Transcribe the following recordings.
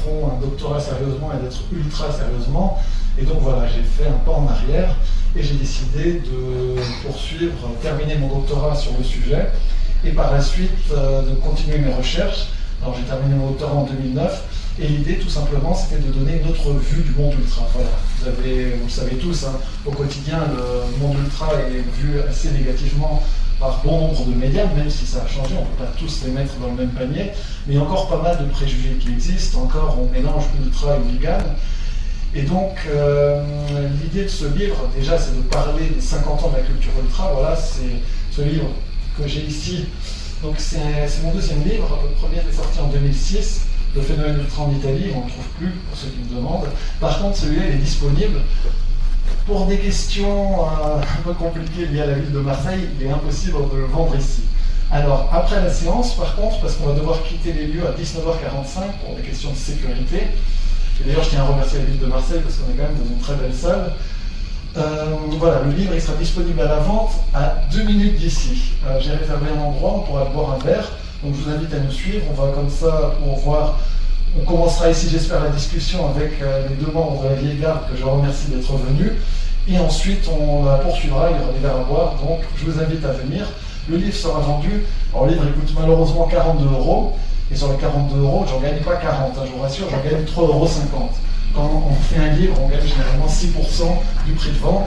font un doctorat sérieusement et d'être ultra sérieusement. Et donc voilà, j'ai fait un pas en arrière et j'ai décidé de poursuivre, terminer mon doctorat sur le sujet et par la suite de continuer mes recherches. Alors j'ai terminé mon doctorat en 2009 et l'idée tout simplement c'était de donner une autre vue du monde ultra. Voilà, vous le savez tous, hein, au quotidien le monde ultra est vu assez négativement par bon nombre de médias, même si ça a changé, on ne peut pas tous les mettre dans le même panier, mais il y a encore pas mal de préjugés qui existent, encore on mélange ultra et hooligan. Et donc l'idée de ce livre, déjà, c'est de parler des 50 ans de la culture ultra. Voilà, c'est ce livre que j'ai ici. Donc c'est mon deuxième livre, le premier est sorti en 2006, Le phénomène ultra en Italie, on ne le trouve plus pour ceux qui me demandent. Par contre, celui-là, il est disponible. Pour des questions un peu compliquées liées à la ville de Marseille, il est impossible de le vendre ici. Alors, après la séance, par contre, parce qu'on va devoir quitter les lieux à 19h45 pour des questions de sécurité, et d'ailleurs, je tiens à remercier la ville de Marseille parce qu'on est quand même dans une très belle salle. Voilà, le livre il sera disponible à la vente à 2 minutes d'ici. J'ai réservé un endroit, on pourra boire un verre. Donc je vous invite à nous suivre. On va comme ça pour voir. On commencera ici, j'espère, la discussion avec les deux membres de la vieille garde que je remercie d'être venus. Et ensuite, on la poursuivra, il y aura des verres à boire. Donc je vous invite à venir. Le livre sera vendu. Alors le livre il coûte malheureusement 42 €. Et sur les 42 €, j'en gagne pas 40, hein, je vous rassure, j'en gagne 3,50 €. Quand on fait un livre, on gagne généralement 6% du prix de vente.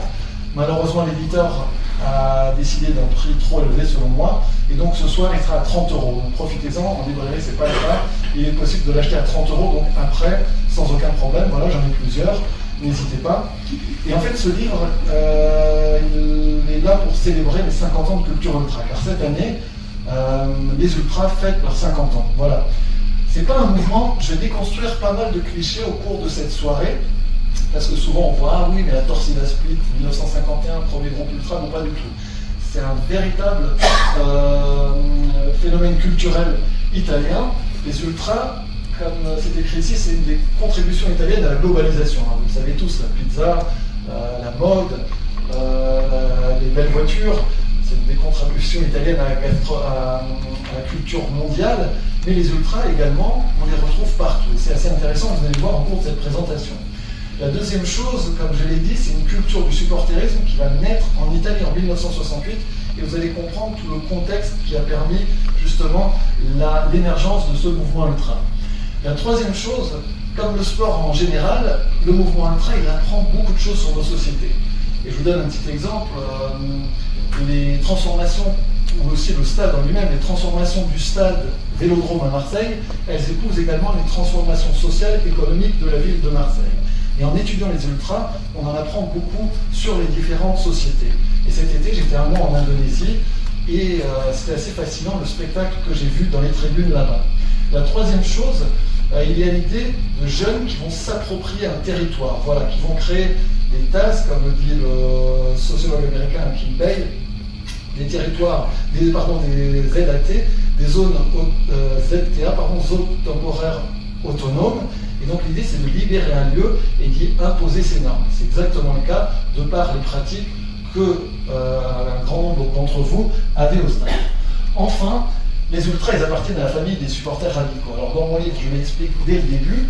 Malheureusement, l'éditeur a décidé d'un prix trop élevé selon moi, et donc ce soir il sera à 30 €. Donc profitez-en, en librairie c'est pas le cas, il est possible de l'acheter à 30 €, donc après, sans aucun problème, voilà, j'en ai plusieurs, n'hésitez pas. Et en fait ce livre, il est là pour célébrer les 50 ans de culture ultra, car cette année, les ultras fêtent leurs 50 ans, voilà. C'est pas un mouvement, je vais déconstruire pas mal de clichés au cours de cette soirée, parce que souvent on voit, ah oui, mais la Torcida Split, 1951, premier groupe ultra, non pas du tout. C'est un véritable phénomène culturel italien. Les ultras, comme c'est écrit ici, c'est une des contributions italiennes à la globalisation. Hein. Vous le savez tous, la pizza, la mode, les belles voitures, c'est une des contributions italiennes à la culture mondiale. Mais les ultras également, on les retrouve partout. Et c'est assez intéressant, vous allez voir en cours de cette présentation. La deuxième chose, comme je l'ai dit, c'est une culture du supporterisme qui va naître en Italie en 1968. Et vous allez comprendre tout le contexte qui a permis justement l'émergence de ce mouvement ultra. La troisième chose, comme le sport en général, le mouvement ultra, il apprend beaucoup de choses sur nos sociétés. Et je vous donne un petit exemple. Les transformations, ou aussi le stade en lui-même, les transformations du stade Vélodrome à Marseille, elles épousent également les transformations sociales et économiques de la ville de Marseille. Et en étudiant les ultras, on en apprend beaucoup sur les différentes sociétés. Et cet été, j'étais un mois en Indonésie, et c'était assez fascinant le spectacle que j'ai vu dans les tribunes là-bas. La troisième chose, il y a l'idée de jeunes qui vont s'approprier un territoire, voilà, qui vont créer des TAS, comme le dit le sociologue américain Kim Bale, des territoires, des ZAT, des zones ZTA, zones temporaires autonomes. Et donc l'idée c'est de libérer un lieu et d'y imposer ses normes. C'est exactement le cas de par les pratiques que un grand nombre d'entre vous avaient au stade. Enfin, les ultras, ils appartiennent à la famille des supporters radicaux. Alors dans mon livre, je l'explique dès le début.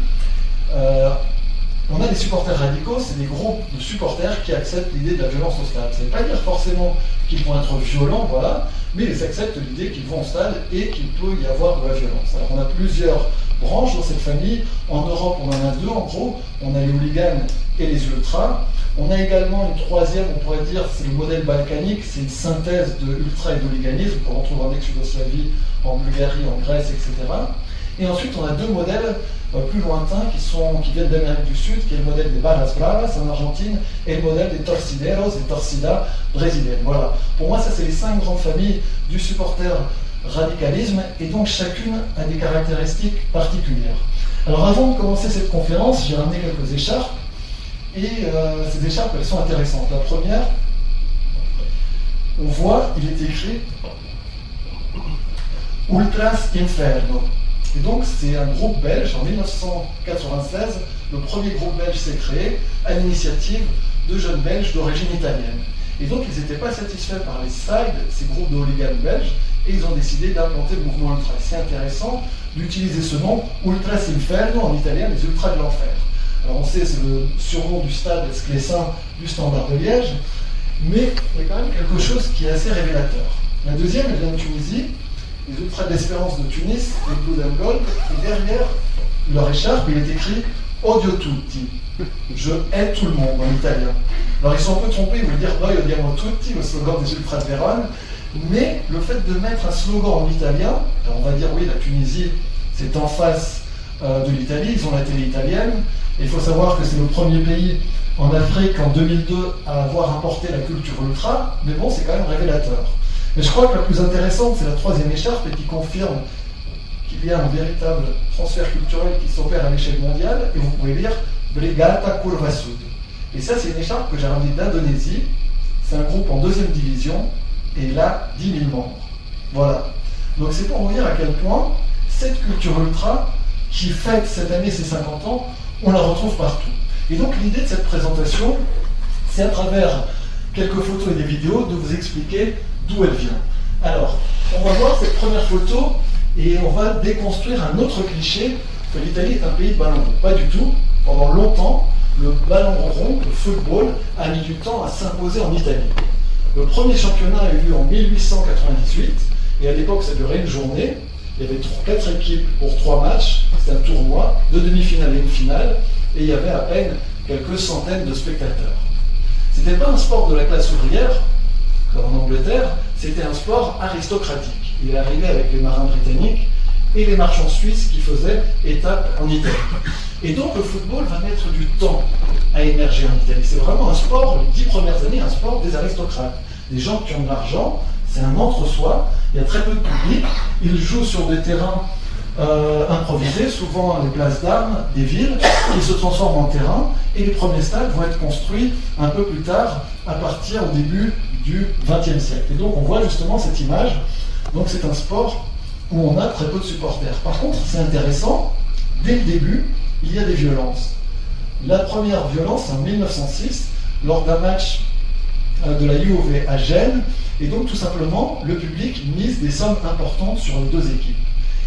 On a des supporters radicaux, c'est des groupes de supporters qui acceptent l'idée de la violence au stade. Ça ne veut pas dire forcément qu'ils vont être violents, voilà, mais ils acceptent l'idée qu'ils vont au stade et qu'il peut y avoir de la violence. Alors on a plusieurs branches dans cette famille. En Europe, on en a deux en gros. On a les hooligans et les ultras. On a également une troisième, on pourrait dire, c'est le modèle balkanique, c'est une synthèse de ultra et d'hooliganisme qu'on retrouve en ex-Yougoslavie, en Bulgarie, en Grèce, etc. Et ensuite, on a deux modèles plus lointains qui viennent d'Amérique du Sud, qui est le modèle des Barras Bravas en Argentine et le modèle des Torcideros et Torcida brésiliennes. Voilà. Pour moi, ça, c'est les 5 grandes familles du supporter radicalisme, et donc chacune a des caractéristiques particulières. Alors, avant de commencer cette conférence, j'ai ramené quelques écharpes, et ces écharpes, elles sont intéressantes. La première, on voit, il est écrit Ultras Inferno. Et donc c'est un groupe belge, en 1996, le premier groupe belge s'est créé à l'initiative de jeunes belges d'origine italienne. Et donc ils n'étaient pas satisfaits par les SIDE, ces groupes de hooligans belges, et ils ont décidé d'implanter le mouvement ultra. C'est intéressant d'utiliser ce nom, Ultras Inferno, en italien, les ultras de l'enfer. Alors on sait, c'est le surnom du stade Esclessin du Standard de Liège, mais il y a quand même quelque chose qui est assez révélateur. La deuxième, elle vient de Tunisie, les ultras de l'Espérance de Tunis, les Blood and Gold, et derrière leur écharpe, il est écrit Odio tutti, je hais tout le monde en italien. Alors ils sont un peu trompés, ils veulent dire Noi odiamo tutti, le slogan des ultras de Vérone, mais le fait de mettre un slogan en italien, alors on va dire oui, la Tunisie, c'est en face de l'Italie, ils ont la télé italienne, et il faut savoir que c'est le premier pays en Afrique en 2002 à avoir importé la culture ultra, mais bon, c'est quand même révélateur. Mais je crois que la plus intéressante, c'est la troisième écharpe, et qui confirme qu'il y a un véritable transfert culturel qui s'opère à l'échelle mondiale, et vous pouvez lire Brigata Curva Sud. Et ça, c'est une écharpe que j'ai ramenée d'Indonésie, c'est un groupe en deuxième division, et il a 10 000 membres. Voilà. Donc c'est pour vous dire à quel point cette culture ultra, qui fête cette année ses 50 ans, on la retrouve partout. Et donc l'idée de cette présentation, c'est à travers quelques photos et des vidéos de vous expliquer d'où elle vient. Alors, on va voir cette première photo et on va déconstruire un autre cliché que l'Italie est un pays de ballon rond. Pas du tout. Pendant longtemps, le ballon rond, le football, a mis du temps à s'imposer en Italie. Le premier championnat a eu lieu en 1898 et à l'époque ça durait une journée. Il y avait 4 équipes pour 3 matchs, c'était un tournoi, 2 demi-finales et une finale, et il y avait à peine quelques centaines de spectateurs. C'était pas un sport de la classe ouvrière, comme en Angleterre, c'était un sport aristocratique. Il est arrivé avec les marins britanniques et les marchands suisses qui faisaient étape en Italie. Et donc le football va mettre du temps à émerger en Italie. C'est vraiment un sport, les 10 premières années, un sport des aristocrates. Des gens qui ont de l'argent, c'est un entre-soi, il y a très peu de public, ils jouent sur des terrains improvisés, souvent les places d'armes des villes, qui se transforment en terrain, et les premiers stades vont être construits un peu plus tard, à partir au début du XXe siècle. Et donc on voit justement cette image, donc c'est un sport où on a très peu de supporters. Par contre, c'est intéressant, dès le début, il y a des violences. La première violence, c'est en 1906, lors d'un match de la Juve à Gênes, et donc tout simplement, le public mise des sommes importantes sur les deux équipes.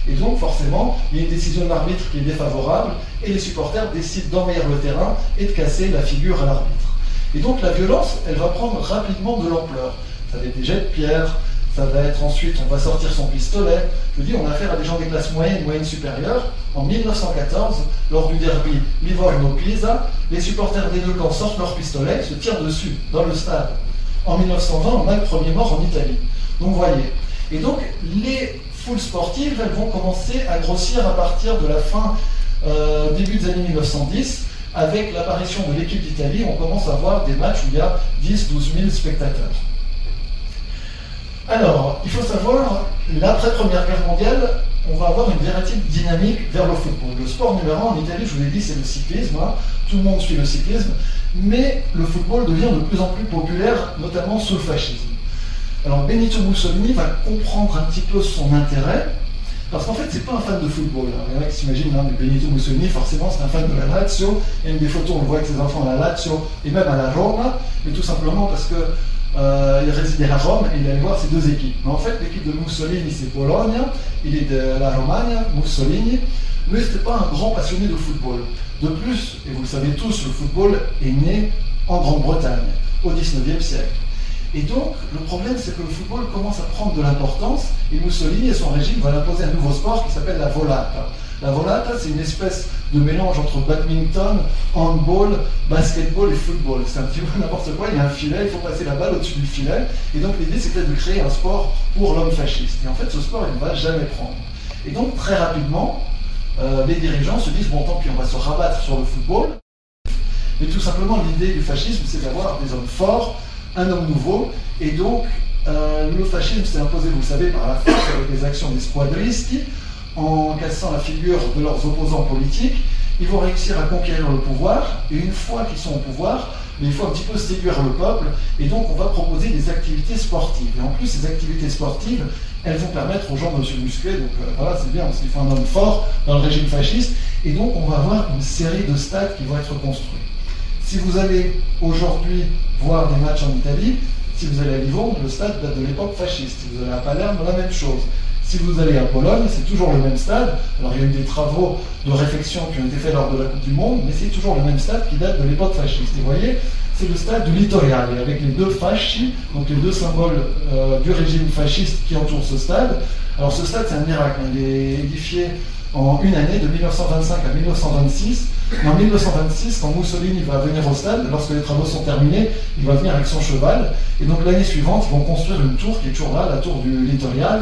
Et donc forcément, il y a une décision d'arbitre qui est défavorable, et les supporters décident d'envahir le terrain et de casser la figure à l'arbitre. Et donc la violence, elle va prendre rapidement de l'ampleur. Ça va être des jets de pierre, ça va être ensuite, on va sortir son pistolet. Je vous dis, on a affaire à des gens des classes moyennes, moyennes supérieures. En 1914, lors du derby Livorno-Pisa, les supporters des deux camps sortent leurs pistolets, se tirent dessus dans le stade. En 1920, on a le premier mort en Italie. Donc vous voyez. Et donc les foules sportives, elles vont commencer à grossir à partir de la fin, début des années 1910, avec l'apparition de l'équipe d'Italie. On commence à voir des matchs où il y a 10-12 000 spectateurs. Alors, il faut savoir, l'après-première guerre mondiale, on va avoir une véritable dynamique vers le football. Le sport numéro 1 en Italie, je vous l'ai dit, c'est le cyclisme. Hein. Tout le monde suit le cyclisme. Mais le football devient de plus en plus populaire, notamment sous le fascisme. Alors Benito Mussolini va comprendre un petit peu son intérêt, parce qu'en fait, c'est pas un fan de football. Alors, il y en a qui s'imaginent, hein, mais Benito Mussolini, forcément, c'est un fan de la Lazio. Il y a une des photos, on le voit avec ses enfants à la Lazio, et même à la Roma, mais tout simplement parce que il résidait à Rome et il allait voir ces deux équipes. Mais en fait, l'équipe de Mussolini, c'est Bologna, il est de la Romagna, Mussolini, mais ce n'était pas un grand passionné de football. De plus, et vous le savez tous, le football est né en Grande-Bretagne, au XIXe siècle. Et donc, le problème, c'est que le football commence à prendre de l'importance, et Mussolini et son régime vont imposer un nouveau sport qui s'appelle la volata. La volata, c'est une espèce de mélange entre badminton, handball, basketball et football. C'est un petit peu n'importe quoi, il y a un filet, il faut passer la balle au-dessus du filet. Et donc l'idée, c'était de créer un sport pour l'homme fasciste. Et en fait, ce sport, il ne va jamais prendre. Et donc, très rapidement, les dirigeants se disent, bon, tant pis, on va se rabattre sur le football. Mais tout simplement, l'idée du fascisme, c'est d'avoir des hommes forts, un homme nouveau. Et donc, le fascisme s'est imposé, vous le savez, par la force, avec les actions des squadristi, en cassant la figure de leurs opposants politiques. Ils vont réussir à conquérir le pouvoir, et une fois qu'ils sont au pouvoir, il faut un petit peu séduire le peuple, et donc on va proposer des activités sportives. Et en plus, ces activités sportives, elles vont permettre aux gens de se muscler, donc voilà, c'est bien, parce qu'il faut un homme fort dans le régime fasciste, et donc on va avoir une série de stades qui vont être construits. Si vous allez aujourd'hui voir des matchs en Italie, Si vous allez à Livourne, le stade date de l'époque fasciste. Si vous allez à Palerme, la même chose. Si vous allez à Bologne, c'est toujours le même stade. Alors il y a eu des travaux de réfection qui ont été faits lors de la Coupe du Monde, mais c'est toujours le même stade qui date de l'époque fasciste. Et vous voyez, c'est le stade du Littoriale, et avec les deux fasci, donc les deux symboles du régime fasciste qui entourent ce stade. Alors ce stade, c'est un miracle. Il est édifié en une année, de 1925 à 1926. En 1926, quand Mussolini va venir au stade, lorsque les travaux sont terminés, il va venir avec son cheval. Et donc l'année suivante, ils vont construire une tour qui est toujours là, la tour du Littoriale.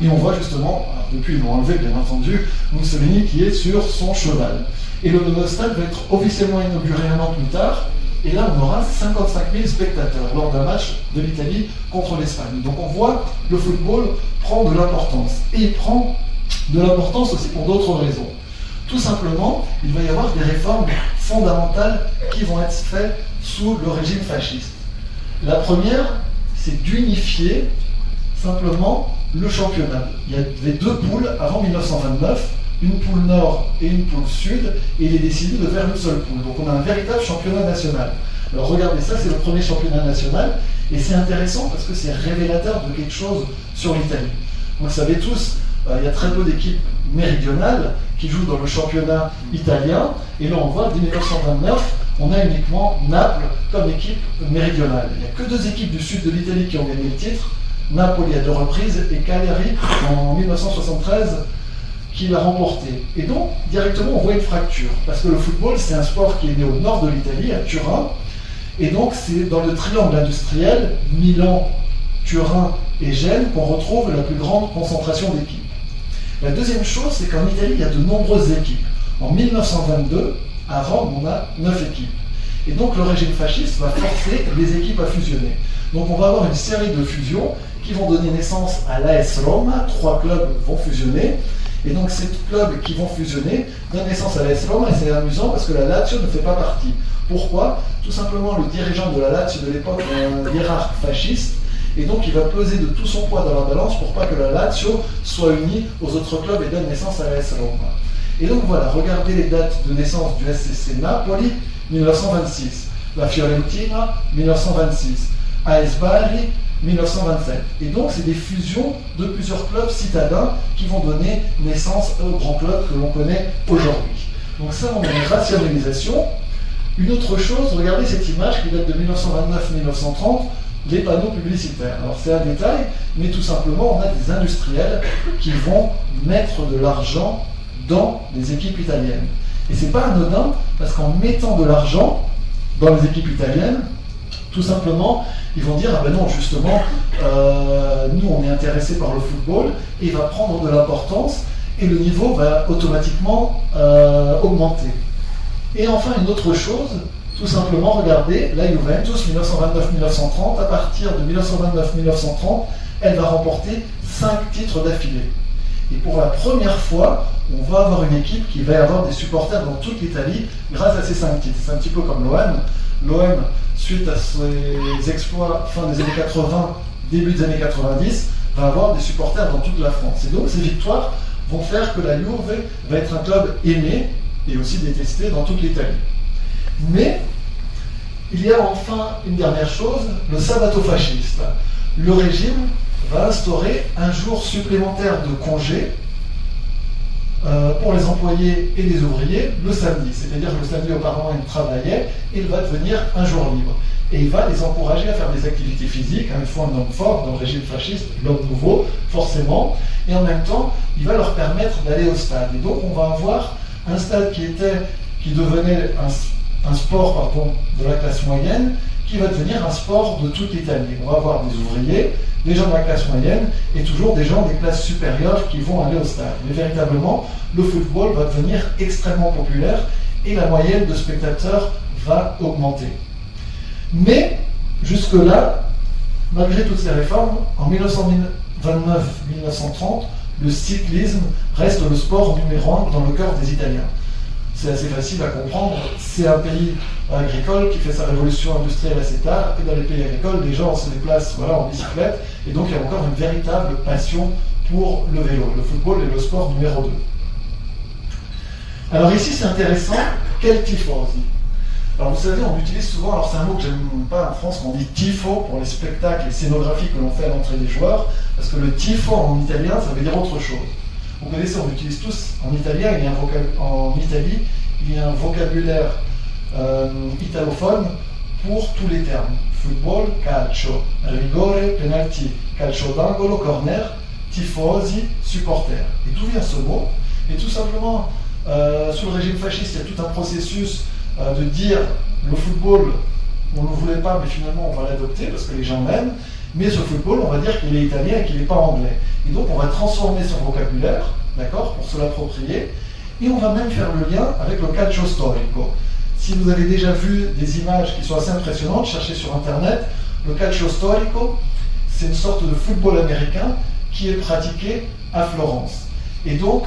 Et on voit justement, alors depuis ils l'ont enlevé bien entendu, Mussolini qui est sur son cheval. Et le stade va être officiellement inauguré un an plus tard. Et là, on aura 55 000 spectateurs lors d'un match de l'Italie contre l'Espagne. Donc on voit le football prend de l'importance. Et il prend de l'importance aussi pour d'autres raisons. Tout simplement, il va y avoir des réformes fondamentales qui vont être faites sous le régime fasciste. La première, c'est d'unifier simplement le championnat. Il y avait deux poules avant 1929, une poule nord et une poule sud, et il est décidé de faire une seule poule. Donc on a un véritable championnat national. Alors regardez ça, c'est le premier championnat national, et c'est intéressant parce que c'est révélateur de quelque chose sur l'Italie. Vous le savez tous, il y a très peu d'équipes méridionales qui jouent dans le championnat italien, et là on voit, dès 1929, on a uniquement Naples comme équipe méridionale. Il n'y a que deux équipes du sud de l'Italie qui ont gagné le titre, Napoli à 2 reprises et Cagliari en 1973 qui l'a remporté. Et donc, directement, on voit une fracture, parce que le football, c'est un sport qui est né au nord de l'Italie, à Turin, et donc c'est dans le triangle industriel, Milan, Turin et Gênes, qu'on retrouve la plus grande concentration d'équipes. La deuxième chose, c'est qu'en Italie, il y a de nombreuses équipes. En 1922, à Rome, on a 9 équipes. Et donc le régime fasciste va forcer les équipes à fusionner. Donc on va avoir une série de fusions qui vont donner naissance à l'AS Roma. 3 clubs vont fusionner. Et donc ces clubs qui vont fusionner donnent naissance à l'AS Roma, et c'est amusant parce que la Lazio ne fait pas partie. Pourquoi? Tout simplement, le dirigeant de la Lazio de l'époque est un hiérarque fasciste, et donc il va peser de tout son poids dans la balance pour pas que la Lazio soit unie aux autres clubs et donne naissance à l'AS Roma. Et donc voilà, regardez les dates de naissance du SCC Napoli, 1926, la Fiorentina, 1926, AS Bari, 1927. Et donc c'est des fusions de plusieurs clubs citadins qui vont donner naissance aux grands clubs que l'on connaît aujourd'hui. Donc ça, on a une rationalisation. Une autre chose, regardez cette image qui date de 1929-1930, les panneaux publicitaires. Alors c'est un détail, mais tout simplement on a des industriels qui vont mettre de l'argent dans les équipes italiennes. Et c'est pas anodin, parce qu'en mettant de l'argent dans les équipes italiennes, tout simplement, ils vont dire, ah ben non, justement, nous on est intéressés par le football, et il va prendre de l'importance, et le niveau va automatiquement augmenter. Et enfin, une autre chose, tout simplement, regardez, la Juventus, 1929-1930, à partir de 1929-1930, elle va remporter 5 titres d'affilée. Et pour la première fois, on va avoir une équipe qui va avoir des supporters dans toute l'Italie grâce à ces 5 titres. C'est un petit peu comme l'OM. L'OM, suite à ses exploits fin des années 80, début des années 90, va avoir des supporters dans toute la France. Et donc ces victoires vont faire que la Juve va être un club aimé et aussi détesté dans toute l'Italie. Mais il y a enfin une dernière chose, le sabato fasciste. Le régime va instaurer un jour supplémentaire de congé pour les employés et les ouvriers le samedi. C'est-à-dire que le samedi auparavant ils travaillaient, et il va devenir un jour libre. Et il va les encourager à faire des activités physiques. Il faut un homme fort dans le régime fasciste, l'homme nouveau, forcément. Et en même temps, il va leur permettre d'aller au stade. Et donc on va avoir un stade qui devenait un sport de la classe moyenne, qui va devenir un sport de toute l'Italie. On va avoir des ouvriers, des gens de la classe moyenne, et toujours des gens des classes supérieures qui vont aller au stade. Mais véritablement, le football va devenir extrêmement populaire, et la moyenne de spectateurs va augmenter. Mais, jusque-là, malgré toutes ces réformes, en 1929-1930, le cyclisme reste le sport numéro 1 dans le cœur des Italiens. C'est assez facile à comprendre, c'est un pays agricole qui fait sa révolution industrielle assez tard, et dans les pays agricoles, les gens se déplacent en bicyclette, et donc il y a encore une véritable passion pour le vélo. Le football est le sport numéro 2. Alors ici c'est intéressant, quel tifosi? Alors vous savez, on utilise souvent, alors c'est un mot que j'aime pas en France, on dit tifo pour les spectacles, les scénographies que l'on fait à l'entrée des joueurs, parce que le tifo en italien, ça veut dire autre chose. Vous connaissez, on utilise tous en italien, en Italie, il y a un vocabulaire italophone pour tous les termes. Football, calcio, rigore, penalty, calcio d'angolo, corner, tifosi, supporter. Et d'où vient ce mot? Et tout simplement, sous le régime fasciste, il y a tout un processus de dire le football, on ne le voulait pas, mais finalement on va l'adopter parce que les gens l'aiment, mais ce football, on va dire qu'il est italien et qu'il n'est pas anglais. Et donc on va transformer son vocabulaire, d'accord, pour se l'approprier, et on va même faire le lien avec le calcio storico. Si vous avez déjà vu des images qui sont assez impressionnantes, cherchez sur internet, le calcio storico, c'est une sorte de football américain qui est pratiqué à Florence. Et donc,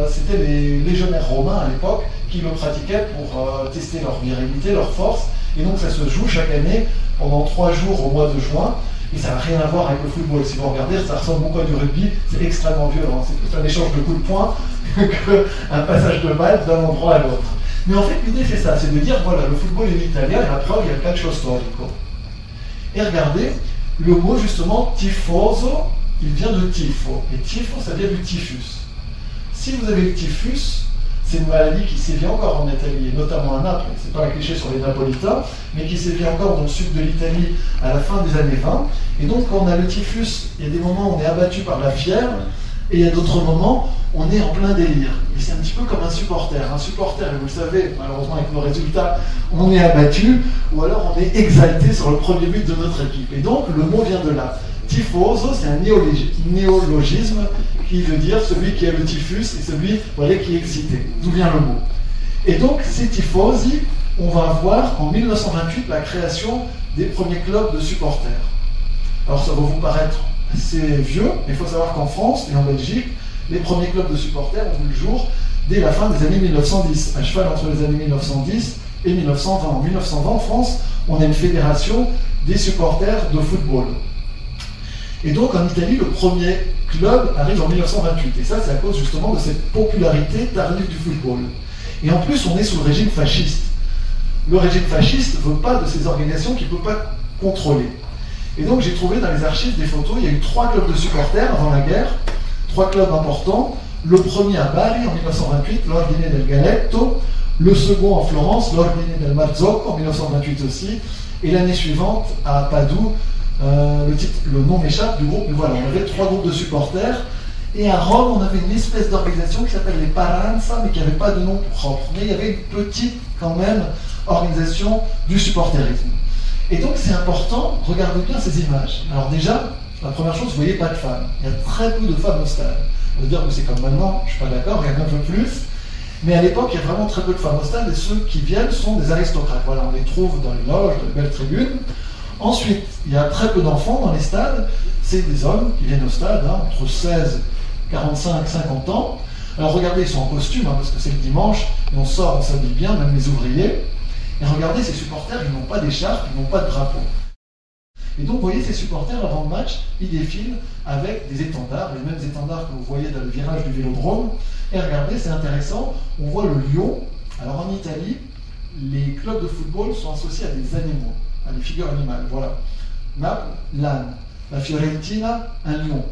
c'était les légionnaires romains à l'époque qui le pratiquaient pour tester leur virilité, leur force. Et donc, ça se joue chaque année pendant 3 jours au mois de juin. Et ça n'a rien à voir avec le football. Si vous regardez, ça ressemble beaucoup à du rugby. C'est extrêmement violent. C'est plus un échange de coups de poing qu'un passage de balle d'un endroit à l'autre. Mais en fait, l'idée, c'est ça. C'est de dire, voilà, le football est italien et la preuve, il y a le calcio storico. Et regardez, le mot, justement, tifoso, il vient de tifo. Et tifo, ça vient du typhus. Si vous avez le typhus, c'est une maladie qui sévit encore en Italie, et notamment à Naples. C'est pas un cliché sur les Napolitains, mais qui sévit encore dans le sud de l'Italie à la fin des années 20. Et donc, quand on a le typhus, il y a des moments où on est abattu par la fièvre, et il y a d'autres moments où on est en plein délire. Et c'est un petit peu comme un supporter. Un supporter, et vous le savez, malheureusement avec nos résultats, on est abattu, ou alors on est exalté sur le premier but de notre équipe. Et donc, le mot vient de là. Tifoso, c'est un néologisme qui veut dire celui qui a le typhus et celui qui est excité. D'où vient le mot. Et donc, ces tifosi, on va voir en 1928 la création des premiers clubs de supporters. Alors, ça va vous paraître assez vieux, mais il faut savoir qu'en France et en Belgique, les premiers clubs de supporters ont vu le jour dès la fin des années 1910, à cheval entre les années 1910 et 1920. En 1920, en France, on a une fédération des supporters de football. Et donc en Italie, le premier club arrive en 1928. Et ça, c'est à cause justement de cette popularité tardive du football. Et en plus, on est sous le régime fasciste. Le régime fasciste ne veut pas de ces organisations qu'il ne peut pas contrôler. Et donc j'ai trouvé dans les archives des photos, il y a eu 3 clubs de supporters avant la guerre, 3 clubs importants. Le premier à Bari en 1928, l'Ordine del Galetto. Le second en Florence, l'Ordine del Marzocco en 1928 aussi. Et l'année suivante, à Padoue, le nom m'échappe du groupe, mais voilà, on avait 3 groupes de supporters. Et à Rome, on avait une espèce d'organisation qui s'appelle les Paranza, mais qui n'avait pas de nom propre. Mais il y avait une petite, quand même, organisation du supporterisme. Et donc c'est important, regardez bien ces images. Alors déjà, la première chose, vous voyez pas de femmes. Il y a très peu de femmes au stade. On veut dire que c'est comme maintenant, je ne suis pas d'accord, il y en a un peu plus. Mais à l'époque, il y a vraiment très peu de femmes au stade, et ceux qui viennent sont des aristocrates. Voilà, on les trouve dans les loges, dans les belles tribunes. Ensuite, il y a très peu d'enfants dans les stades. C'est des hommes qui viennent au stade, entre 16, 45, 50 ans. Alors regardez, ils sont en costume, parce que c'est le dimanche, et on sort, on s'habille bien, même les ouvriers. Et regardez, ces supporters, ils n'ont pas d'écharpe, ils n'ont pas de drapeau. Et donc, vous voyez, ces supporters, avant le match, ils défilent avec des étendards, les mêmes étendards que vous voyez dans le virage du Vélodrome. Et regardez, c'est intéressant, on voit le lion. Alors en Italie, les clubs de football sont associés à des animaux, à des figures animales. Voilà. Naples, l'âne. La Fiorentina, un lion.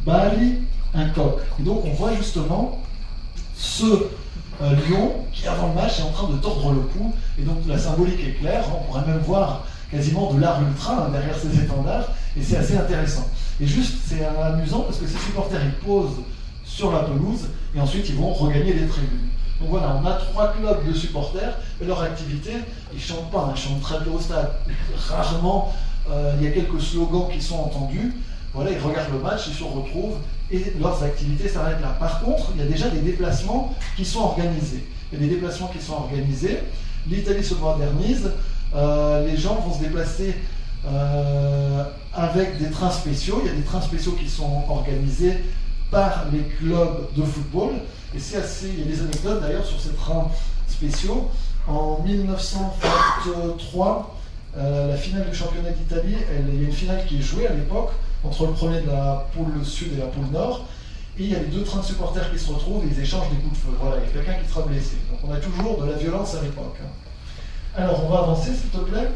Bari, un coq. Et donc, on voit justement ce lion qui, avant le match, est en train de tordre le cou. Et donc, la symbolique est claire. On pourrait même voir quasiment de l'art ultra derrière ces étendards. Et c'est assez intéressant. Et juste, c'est amusant parce que ces supporters, ils posent sur la pelouse et ensuite, ils vont regagner les tribunes. Donc voilà, on a 3 clubs de supporters et leur activité, ils ne chantent pas, ils chantent très peu au stade. Rarement, il y a quelques slogans qui sont entendus. Voilà, ils regardent le match, ils se retrouvent et leurs activités s'arrêtent là. Par contre, il y a déjà des déplacements qui sont organisés. Il y a des déplacements qui sont organisés. L'Italie se modernise. Les gens vont se déplacer avec des trains spéciaux. Il y a des trains spéciaux qui sont organisés par les clubs de football. Et c'est assez. Il y a des anecdotes d'ailleurs sur ces trains spéciaux. En 1923, la finale du championnat d'Italie, il y a une finale qui est jouée à l'époque entre le premier de la poule sud et la poule nord. Et il y a les 2 trains de supporters qui se retrouvent et ils échangent des coups de feu. Voilà, il y a quelqu'un qui sera blessé. Donc on a toujours de la violence à l'époque. Alors, on va avancer, s'il te plaît.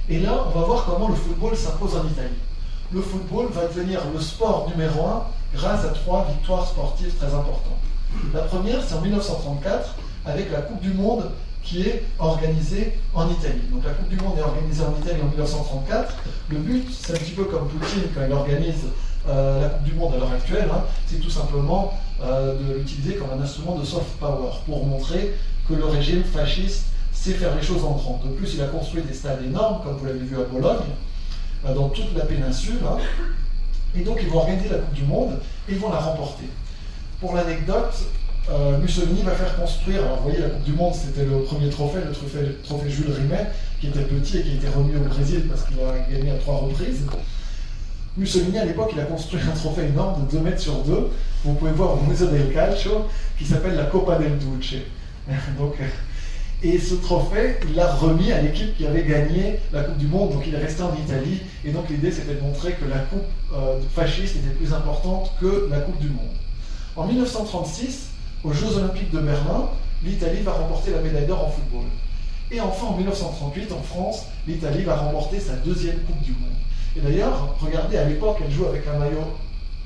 Et là, on va voir comment le football s'impose en Italie. Le football va devenir le sport numéro 1 grâce à 3 victoires sportives très importantes. La première, c'est en 1934, avec la Coupe du Monde qui est organisée en Italie. Donc la Coupe du Monde est organisée en Italie en 1934. Le but, c'est un petit peu comme Poutine quand il organise la Coupe du Monde à l'heure actuelle, hein, c'est tout simplement de l'utiliser comme un instrument de soft power pour montrer que le régime fasciste sait faire les choses en grand. De plus, il a construit des stades énormes, comme vous l'avez vu à Bologne, dans toute la péninsule. Hein. Et donc, ils vont organiser la Coupe du Monde et ils vont la remporter. Pour l'anecdote, Mussolini va faire construire, alors vous voyez, la Coupe du Monde, c'était le premier trophée, le trophée Jules Rimet, qui était petit et qui a été remis au Brésil parce qu'il a gagné à 3 reprises. Mussolini, à l'époque, il a construit un trophée énorme de 2 mètres sur 2, vous pouvez voir au Museo del Calcio, qui s'appelle la Coppa del Duce. Donc, et ce trophée, il l'a remis à l'équipe qui avait gagné la Coupe du Monde, donc il est resté en Italie, et donc l'idée c'était de montrer que la Coupe fasciste était plus importante que la Coupe du Monde. En 1936, aux Jeux Olympiques de Berlin, l'Italie va remporter la médaille d'or en football. Et enfin, en 1938, en France, l'Italie va remporter sa 2e Coupe du Monde. Et d'ailleurs, regardez, à l'époque, elle joue avec un maillot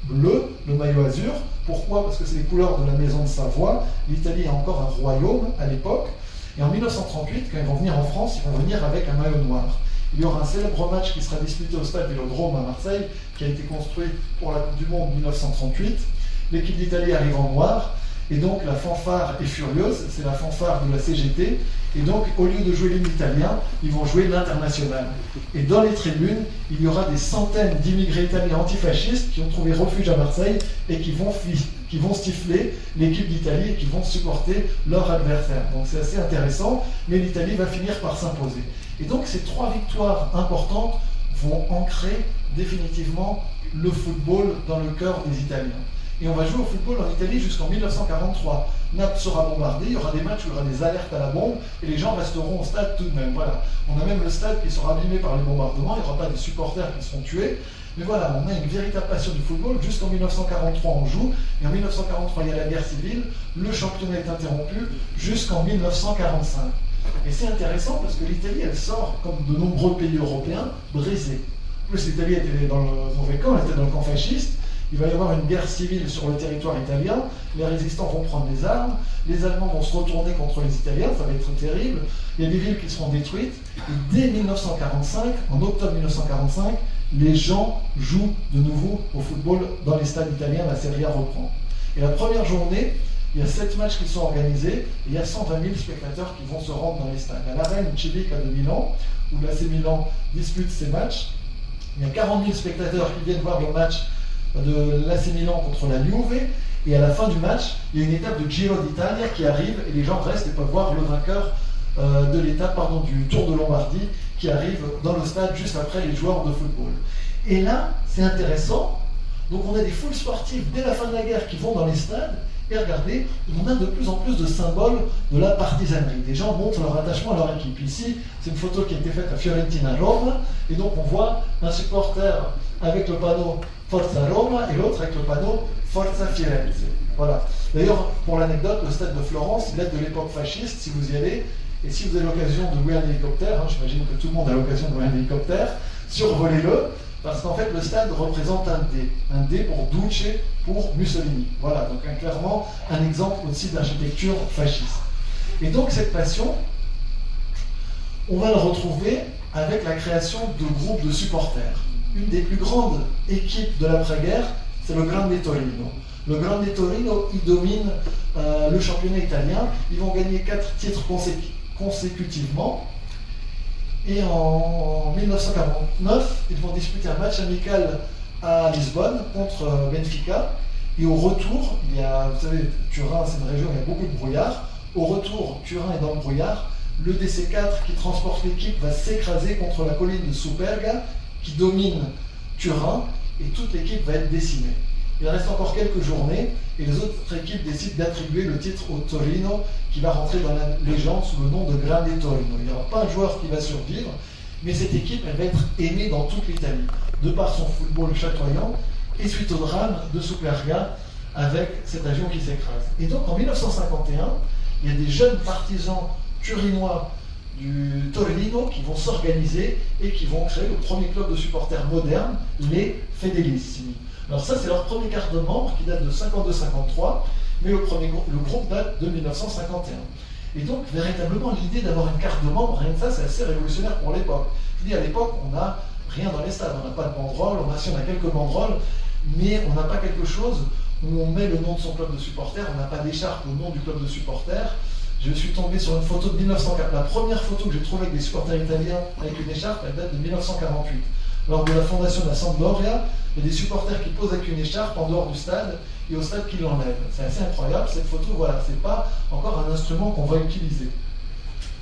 bleu, le maillot azur. Pourquoi? Parce que c'est les couleurs de la maison de Savoie. L'Italie est encore un royaume à l'époque. Et en 1938, quand ils vont venir en France, ils vont venir avec un maillot noir. Il y aura un célèbre match qui sera disputé au stade Vélodrome à Marseille, qui a été construit pour la Coupe du Monde 1938. L'équipe d'Italie arrive en noir. Et donc la fanfare est furieuse, c'est la fanfare de la CGT, et donc au lieu de jouer l'hymne italien, ils vont jouer l'international. Et dans les tribunes, il y aura des centaines d'immigrés italiens antifascistes qui ont trouvé refuge à Marseille et qui vont siffler l'équipe d'Italie et qui vont supporter leur adversaire. Donc c'est assez intéressant, mais l'Italie va finir par s'imposer. Et donc ces 3 victoires importantes vont ancrer définitivement le football dans le cœur des Italiens. Et on va jouer au football en Italie jusqu'en 1943. Naples sera bombardée, il y aura des matchs où il y aura des alertes à la bombe, et les gens resteront au stade tout de même. Voilà. On a même le stade qui sera abîmé par les bombardements, il n'y aura pas des supporters qui seront tués. Mais voilà, on a une véritable passion du football. Jusqu'en 1943, on joue, et en 1943, il y a la guerre civile, le championnat est interrompu jusqu'en 1945. Et c'est intéressant parce que l'Italie, elle sort, comme de nombreux pays européens, brisée. En plus, l'Italie était dans le mauvais camp, elle était dans le camp fasciste. Il va y avoir une guerre civile sur le territoire italien, les résistants vont prendre les armes, les Allemands vont se retourner contre les Italiens, ça va être terrible, il y a des villes qui seront détruites, et dès 1945, en octobre 1945, les gens jouent de nouveau au football dans les stades italiens, la Serie A reprend. Et la première journée, il y a 7 matchs qui sont organisés, et il y a 120 000 spectateurs qui vont se rendre dans les stades. À l'Arène Civica de Milan, où l'AC Milan dispute ses matchs, il y a 40 000 spectateurs qui viennent voir le match de l'AC Milan contre la Juve, et à la fin du match, il y a une étape de Giro d'Italia qui arrive, et les gens restent et peuvent voir le vainqueur de l'étape du Tour de Lombardie qui arrive dans le stade juste après les joueurs de football. Et là, c'est intéressant, donc on a des foules sportives dès la fin de la guerre qui vont dans les stades, et regardez, on a de plus en plus de symboles de la partisanerie. Des gens montrent leur attachement à leur équipe. Ici, c'est une photo qui a été faite à Fiorentina Rome, et donc on voit un supporter avec le panneau Forza Roma et l'autre avec le panneau Forza Firenze. Voilà. D'ailleurs, pour l'anecdote, le stade de Florence, il date de l'époque fasciste, si vous y allez, et si vous avez l'occasion de louer un hélicoptère, hein, j'imagine que tout le monde a l'occasion de louer un hélicoptère, survolez-le, parce qu'en fait le stade représente un D pour Duce, pour Mussolini. Voilà, donc clairement un exemple aussi d'architecture fasciste. Et donc cette passion, on va le retrouver avec la création de groupes de supporters. Une des plus grandes équipes de l'après-guerre, c'est le Grande Torino. Le Grande Torino, il domine le championnat italien. Ils vont gagner 4 titres consécutivement. Et en 1949, ils vont disputer un match amical à Lisbonne contre Benfica. Et au retour, il y a, vous savez, Turin, c'est une région où il y a beaucoup de brouillard. Au retour, Turin est dans le brouillard. Le DC4 qui transporte l'équipe va s'écraser contre la colline de Superga, qui domine Turin, et toute l'équipe va être décimée. Il reste encore quelques journées, et les autres équipes décident d'attribuer le titre au Torino, qui va rentrer dans la légende sous le nom de Grande Torino. Il n'y aura pas un joueur qui va survivre, mais cette équipe, elle va être aimée dans toute l'Italie, de par son football chatoyant, et suite au drame de Superga, avec cet avion qui s'écrase. Et donc en 1951, il y a des jeunes partisans turinois du Torino qui vont s'organiser et qui vont créer le premier club de supporters moderne, les Fedelissimi. Alors ça, c'est leur premier quart de membres qui date de 52-53, mais le groupe date de 1951. Et donc, véritablement, l'idée d'avoir une carte de membre, rien que ça, c'est assez révolutionnaire pour l'époque. Je dis, à l'époque, on n'a rien dans les stades, on n'a pas de banderole, on a quelques banderoles, mais on n'a pas quelque chose où on met le nom de son club de supporters, on n'a pas d'écharpe au nom du club de supporters. Je suis tombé sur une photo de 1904. La première photo que j'ai trouvée avec des supporters italiens avec une écharpe, elle date de 1948. Lors de la fondation de la Sampdoria, il y a des supporters qui posent avec une écharpe en dehors du stade et au stade qui l'enlèvent. C'est assez incroyable, cette photo, voilà, c'est pas encore un instrument qu'on va utiliser.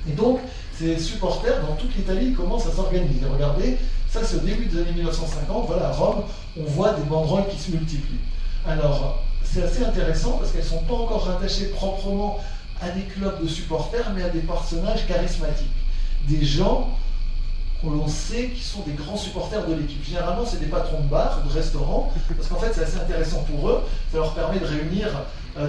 Et donc, ces supporters, dans toute l'Italie, commencent à s'organiser. Regardez, ça c'est au début des années 1950, voilà, à Rome, on voit des banderoles qui se multiplient. Alors, c'est assez intéressant parce qu'elles ne sont pas encore rattachées proprement à des clubs de supporters, mais à des personnages charismatiques. Des gens que l'on sait qui sont des grands supporters de l'équipe. Généralement, c'est des patrons de bars, de restaurants, parce qu'en fait, c'est assez intéressant pour eux. Ça leur permet de réunir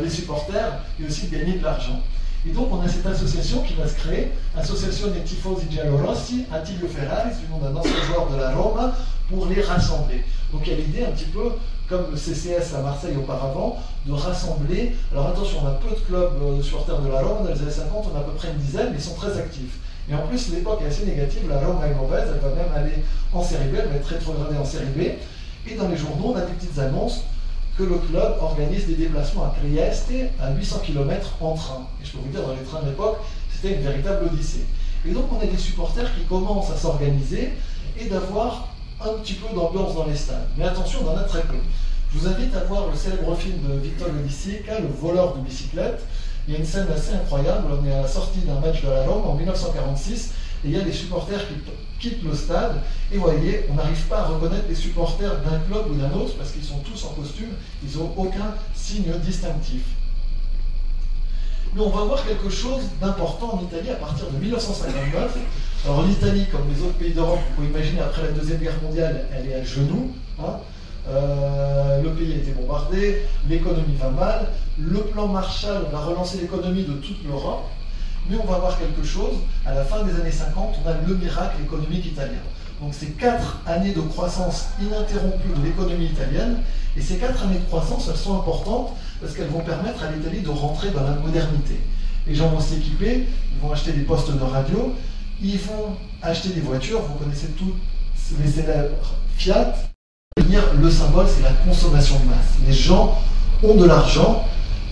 les supporters et aussi de gagner de l'argent. Et donc, on a cette association qui va se créer, Associazione Tifosi Giallorossi, Attilio Ferraris, du nom d'un ancien joueur de la Roma, pour les rassembler. Donc, il y a l'idée un petit peu, comme le CCS à Marseille auparavant, de rassembler. Alors attention, on a peu de clubs de supporters de la Roma, dans les années 50, on a à peu près une dizaine, mais ils sont très actifs. Et en plus, l'époque est assez négative, la Roma est mauvaise, elle va même aller en série B, elle va être rétrogradée en série B. Et dans les journaux, on a des petites annonces que le club organise des déplacements à Trieste à 800 km en train. Et je peux vous dire, dans les trains de l'époque, c'était une véritable odyssée. Et donc, on a des supporters qui commencent à s'organiser et d'avoir un petit peu d'ambiance dans les stades. Mais attention, on en a très peu. Je vous invite à voir le célèbre film de Victor Sica, Le voleur de bicyclette. Il y a une scène assez incroyable, on est à la sortie d'un match de la Rome en 1946, et il y a des supporters qui quittent le stade, et vous voyez, on n'arrive pas à reconnaître les supporters d'un club ou d'un autre, parce qu'ils sont tous en costume, ils n'ont aucun signe distinctif. Mais on va voir quelque chose d'important en Italie à partir de 1959. Alors l'Italie, comme les autres pays d'Europe, vous pouvez imaginer, après la Deuxième Guerre mondiale, elle est à genoux. Hein. Le pays a été bombardé, l'économie va mal, le plan Marshall va relancer l'économie de toute l'Europe, mais on va voir quelque chose, à la fin des années 50, on a le miracle économique italien. Donc c'est 4 années de croissance ininterrompue de l'économie italienne, et ces 4 années de croissance, elles sont importantes parce qu'elles vont permettre à l'Italie de rentrer dans la modernité. Les gens vont s'équiper, ils vont acheter des postes de radio, ils vont acheter des voitures, vous connaissez tous les célèbres Fiat. Le symbole, c'est la consommation de masse. Les gens ont de l'argent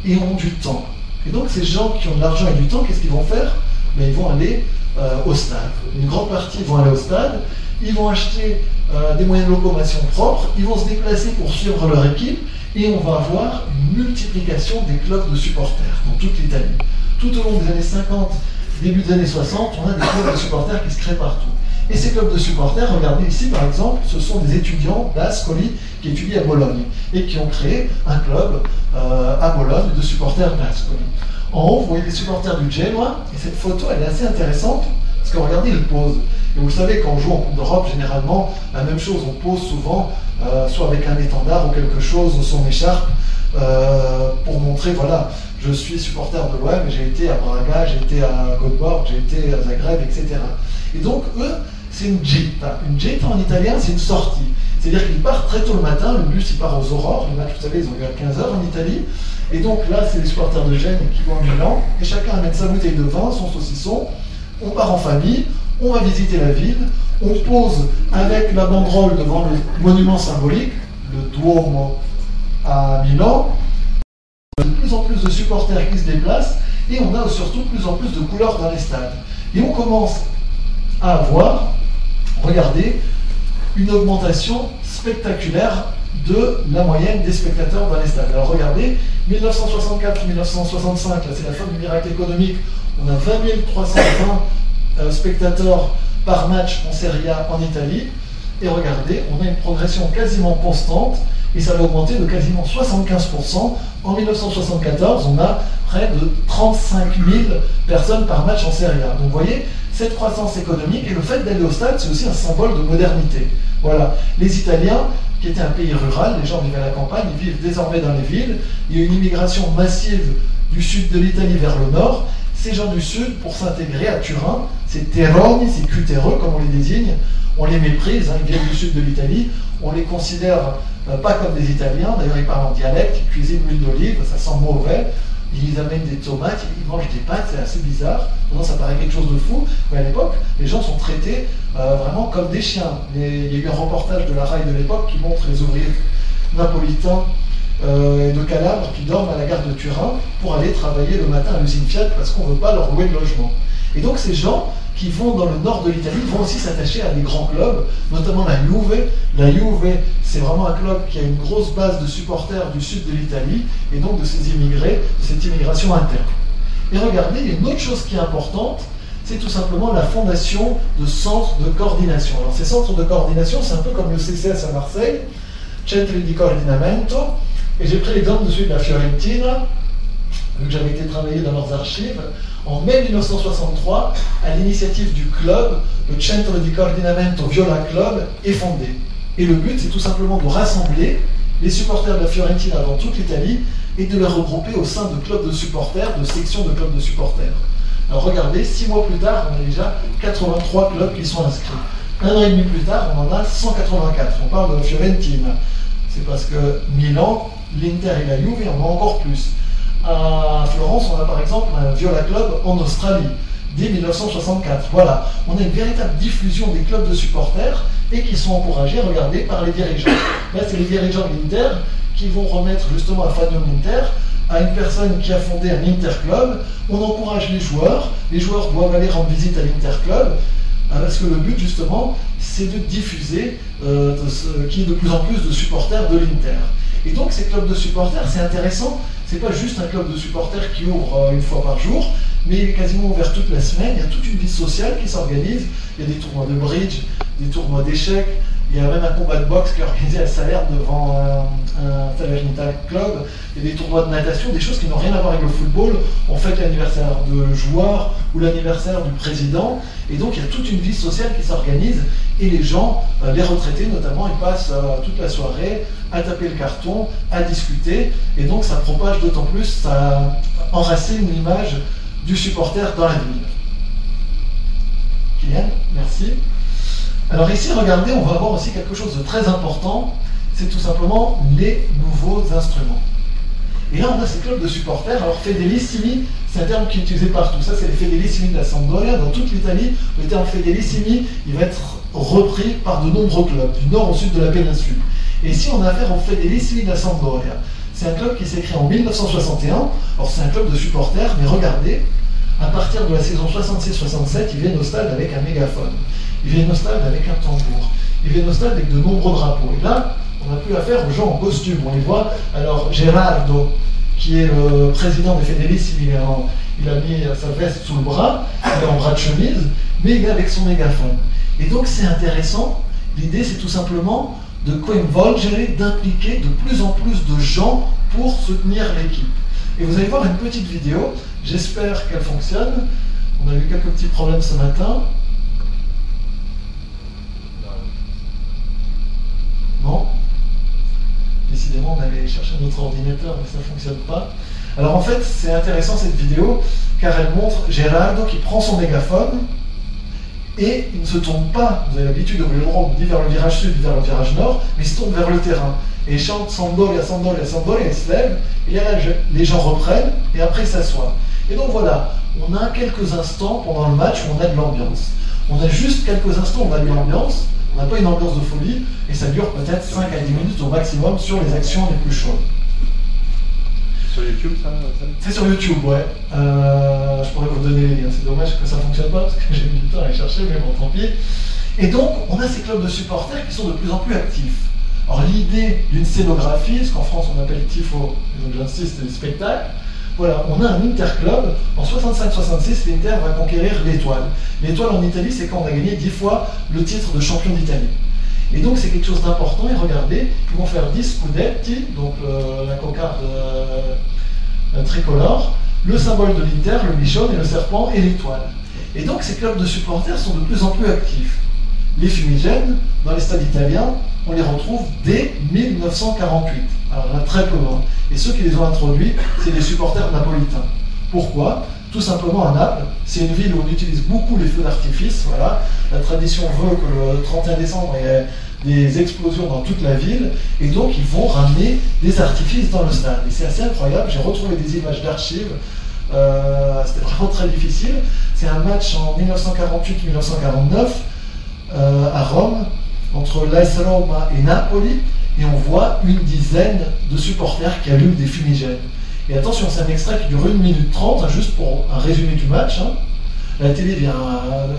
et ont du temps. Et donc, ces gens qui ont de l'argent et du temps, qu'est-ce qu'ils vont faire? Ils vont aller au stade. Une grande partie vont aller au stade, ils vont acheter des moyens de locomotion propres, ils vont se déplacer pour suivre leur équipe, et on va avoir une multiplication des clubs de supporters dans toute l'Italie. Tout au long des années 50, début des années 60, on a des clubs de supporters qui se créent partout. Et ces clubs de supporters, regardez ici par exemple, ce sont des étudiants d'Ascoli qui étudient à Bologne et qui ont créé un club à Bologne de supporters d'Ascoli. En haut, vous voyez les supporters du Genoa, et cette photo elle est assez intéressante parce que regardez, ils posent. Et vous savez, quand on joue en Coupe d'Europe, généralement, la même chose, on pose souvent, soit avec un étendard ou quelque chose, ou son écharpe, pour montrer, voilà, je suis supporter de l'OM, j'ai été à Braga, j'ai été à Göteborg, j'ai été à Zagreb, etc. Et donc, eux, c'est une gita. Une gita en italien, c'est une sortie. C'est-à-dire qu'ils partent très tôt le matin, le bus il part aux aurores, les matchs, vous savez, ils ont lieu à 15h en Italie. Et donc là, c'est les supporters de Gênes qui vont à Milan, et chacun amène sa bouteille de vin, son saucisson, on part en famille, on va visiter la ville, on pose avec la banderole devant le monument symbolique, le Duomo à Milan, de plus en plus de supporters qui se déplacent, et on a surtout de plus en plus de couleurs dans les stades. Et on commence à avoir, regardez, une augmentation spectaculaire de la moyenne des spectateurs dans les stades. Alors regardez, 1964-1965, là c'est la fin du miracle économique, on a 20 320 spectateurs par match en Serie A en Italie, et regardez, on a une progression quasiment constante, et ça va augmenter de quasiment 75%. En 1974, on a près de 35 000 personnes par match en Serie A. Donc vous voyez, cette croissance économique et le fait d'aller au stade, c'est aussi un symbole de modernité. Voilà, les Italiens, qui étaient un pays rural, les gens vivaient à la campagne, ils vivent désormais dans les villes. Il y a une immigration massive du sud de l'Italie vers le nord. ces gens du Sud, pour s'intégrer à Turin, ces terroni, ces cutéreux, comme on les désigne, on les méprise, hein, ils viennent du sud de l'Italie, on les considère pas comme des Italiens, d'ailleurs ils parlent en dialecte, ils cuisinent l'huile d'olive, ça sent mauvais, ils amènent des tomates, ils mangent des pâtes, c'est assez bizarre, maintenant ça paraît quelque chose de fou, mais à l'époque, les gens sont traités vraiment comme des chiens. Il y a eu un reportage de la RAI de l'époque qui montre les ouvriers napolitains et de Calabre qui dorment à la gare de Turin pour aller travailler le matin à l'usine Fiat parce qu'on ne veut pas leur louer de logement. Et donc ces gens qui vont dans le nord de l'Italie vont aussi s'attacher à des grands clubs, notamment la Juve. La Juve, c'est vraiment un club qui a une grosse base de supporters du sud de l'Italie et donc de ces immigrés, de cette immigration interne. Et regardez, il y a une autre chose qui est importante, c'est tout simplement la fondation de centres de coordination. Alors ces centres de coordination, c'est un peu comme le CCS à Marseille, Centri di Coordinamento, et j'ai pris l'exemple de celui de la Fiorentina, vu que j'avais été travailler dans leurs archives. En mai 1963, à l'initiative du club, le Centro di Coordinamento Viola Club est fondé. Et le but, c'est tout simplement de rassembler les supporters de la Fiorentina dans toute l'Italie et de les regrouper au sein de clubs de supporters, de sections de clubs de supporters. Alors regardez, 6 mois plus tard, on a déjà 83 clubs qui sont inscrits. Un an et demi plus tard, on en a 184. On parle de la Fiorentina. C'est parce que Milan, l'Inter et la Juve en ont encore plus. À Florence, on a par exemple un Viola Club en Australie, dès 1964. Voilà, on a une véritable diffusion des clubs de supporters et qui sont encouragés, regardez, par les dirigeants. Là, c'est les dirigeants de l'Inter qui vont remettre justement à Fabio Inter, à une personne qui a fondé un Interclub. On encourage les joueurs doivent aller rendre visite à l'Interclub, parce que le but justement, c'est de diffuser qu'il y ait de plus en plus de supporters de l'Inter. Et donc ces clubs de supporters, c'est intéressant, c'est pas juste un club de supporters qui ouvre une fois par jour, mais il est quasiment ouvert toute la semaine, il y a toute une vie sociale qui s'organise, il y a des tournois de bridge, des tournois d'échecs, il y a même un combat de boxe qui est organisé à Salerne devant un Salernitana Club, il y a des tournois de natation, des choses qui n'ont rien à voir avec le football. On fête l'anniversaire de joueurs ou l'anniversaire du président, et donc il y a toute une vie sociale qui s'organise, et les gens, les retraités notamment, ils passent toute la soirée à taper le carton, à discuter, et donc ça propage d'autant plus, ça enracine l'image du supporter dans la ville. Kylian, merci. Alors ici, regardez, on va voir aussi quelque chose de très important, c'est tout simplement les nouveaux instruments. Et là, on a ces clubs de supporters. Alors, Fedelissimi, c'est un terme qui est utilisé partout. Ça, c'est les Fedelissimi de la Sampdoria. Dans toute l'Italie, le terme Fedelissimi, il va être repris par de nombreux clubs, du nord au sud de la péninsule. Et ici, on a affaire au Fedelissimi de la Sampdoria. C'est un club qui s'est créé en 1961. Alors, c'est un club de supporters, mais regardez, à partir de la saison 66-67, ils viennent au stade avec un mégaphone. Ils viennent au stade avec un tambour. Ils viennent au stade avec de nombreux drapeaux. Et là, on n'a plus affaire aux gens en costume. On les voit. Alors, Gerardo, qui est le président des Fedelissimi, il a mis sa veste sous le bras, il est en bras de chemise, mais il est avec son mégaphone. Et donc, c'est intéressant. L'idée, c'est tout simplement de coinvolgere, d'impliquer de plus en plus de gens pour soutenir l'équipe. Et vous allez voir une petite vidéo. J'espère qu'elle fonctionne. On a eu quelques petits problèmes ce matin. Non. Décidément, on allait chercher notre ordinateur, mais ça ne fonctionne pas. Alors en fait, c'est intéressant cette vidéo, car elle montre Gerardo qui prend son mégaphone, et il ne se tourne pas, vous avez l'habitude de le droit, ni vers le virage sud, ni vers le virage nord, mais il se tourne vers le terrain. Et il chante Sampdoria, Sampdoria, Sampdoria, il se lève, et là, les gens reprennent, et après ils s'assoient. Et donc voilà, on a quelques instants pendant le match où on a de l'ambiance. On a juste quelques instants où on a de l'ambiance, on n'a pas une ambiance de folie, et ça dure peut-être 5 à 10 minutes au maximum sur les actions les plus chaudes. C'est sur YouTube ça C'est sur YouTube, ouais. Je pourrais vous donner les liens, c'est dommage que ça ne fonctionne pas, parce que j'ai mis du temps à les chercher, mais bon, tant pis. Et donc, on a ces clubs de supporters qui sont de plus en plus actifs. Alors l'idée d'une scénographie, ce qu'en France on appelle tifo, donc j'insiste, c'est des spectacles. Voilà, on a un Interclub. En 65-66, l'Inter va conquérir l'Étoile. L'Étoile en Italie, c'est quand on a gagné 10 fois le titre de champion d'Italie. Et donc c'est quelque chose d'important. Et regardez, ils vont faire 10 scudetti, donc la cocarde tricolore, le symbole de l'Inter, le bichon et le serpent et l'étoile. Et donc ces clubs de supporters sont de plus en plus actifs. Les fumigènes, dans les stades italiens, on les retrouve dès 1948. Alors là, très peu. Et ceux qui les ont introduits, c'est les supporters napolitains. Pourquoi ? Tout simplement à Naples, c'est une ville où on utilise beaucoup les feux d'artifice. Voilà. La tradition veut que le 31 décembre, il y ait des explosions dans toute la ville, et donc ils vont ramener des artifices dans le stade. Et c'est assez incroyable, j'ai retrouvé des images d'archives, c'était vraiment très difficile. C'est un match en 1948-1949 à Rome, entre l'AS Roma et Napoli, et on voit une dizaine de supporters qui allument des fumigènes. Et attention, c'est un extrait qui dure 1 minute 30, juste pour un résumé du match. La télé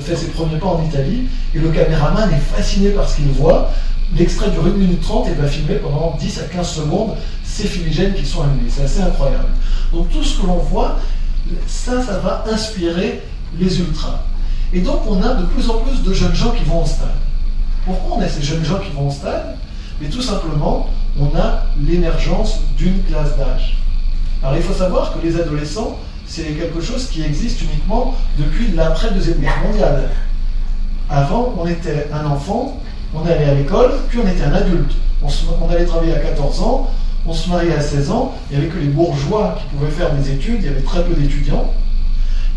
fait ses premiers pas en Italie, et le caméraman est fasciné par ce qu'il voit. L'extrait dure 1 minute 30 et va filmer pendant 10 à 15 secondes ces fumigènes qui sont allumés. C'est assez incroyable. Donc tout ce que l'on voit, ça va inspirer les ultras. Et donc on a de plus en plus de jeunes gens qui vont au stade. Pourquoi on a ces jeunes gens qui vont au stade? Mais tout simplement, on a l'émergence d'une classe d'âge. Alors il faut savoir que les adolescents, c'est quelque chose qui existe uniquement depuis l'après-deuxième guerre mondiale. Avant, on était un enfant, on allait à l'école, puis on était un adulte. On allait travailler à 14 ans, on se mariait à 16 ans, il n'y avait que les bourgeois qui pouvaient faire des études, il y avait très peu d'étudiants.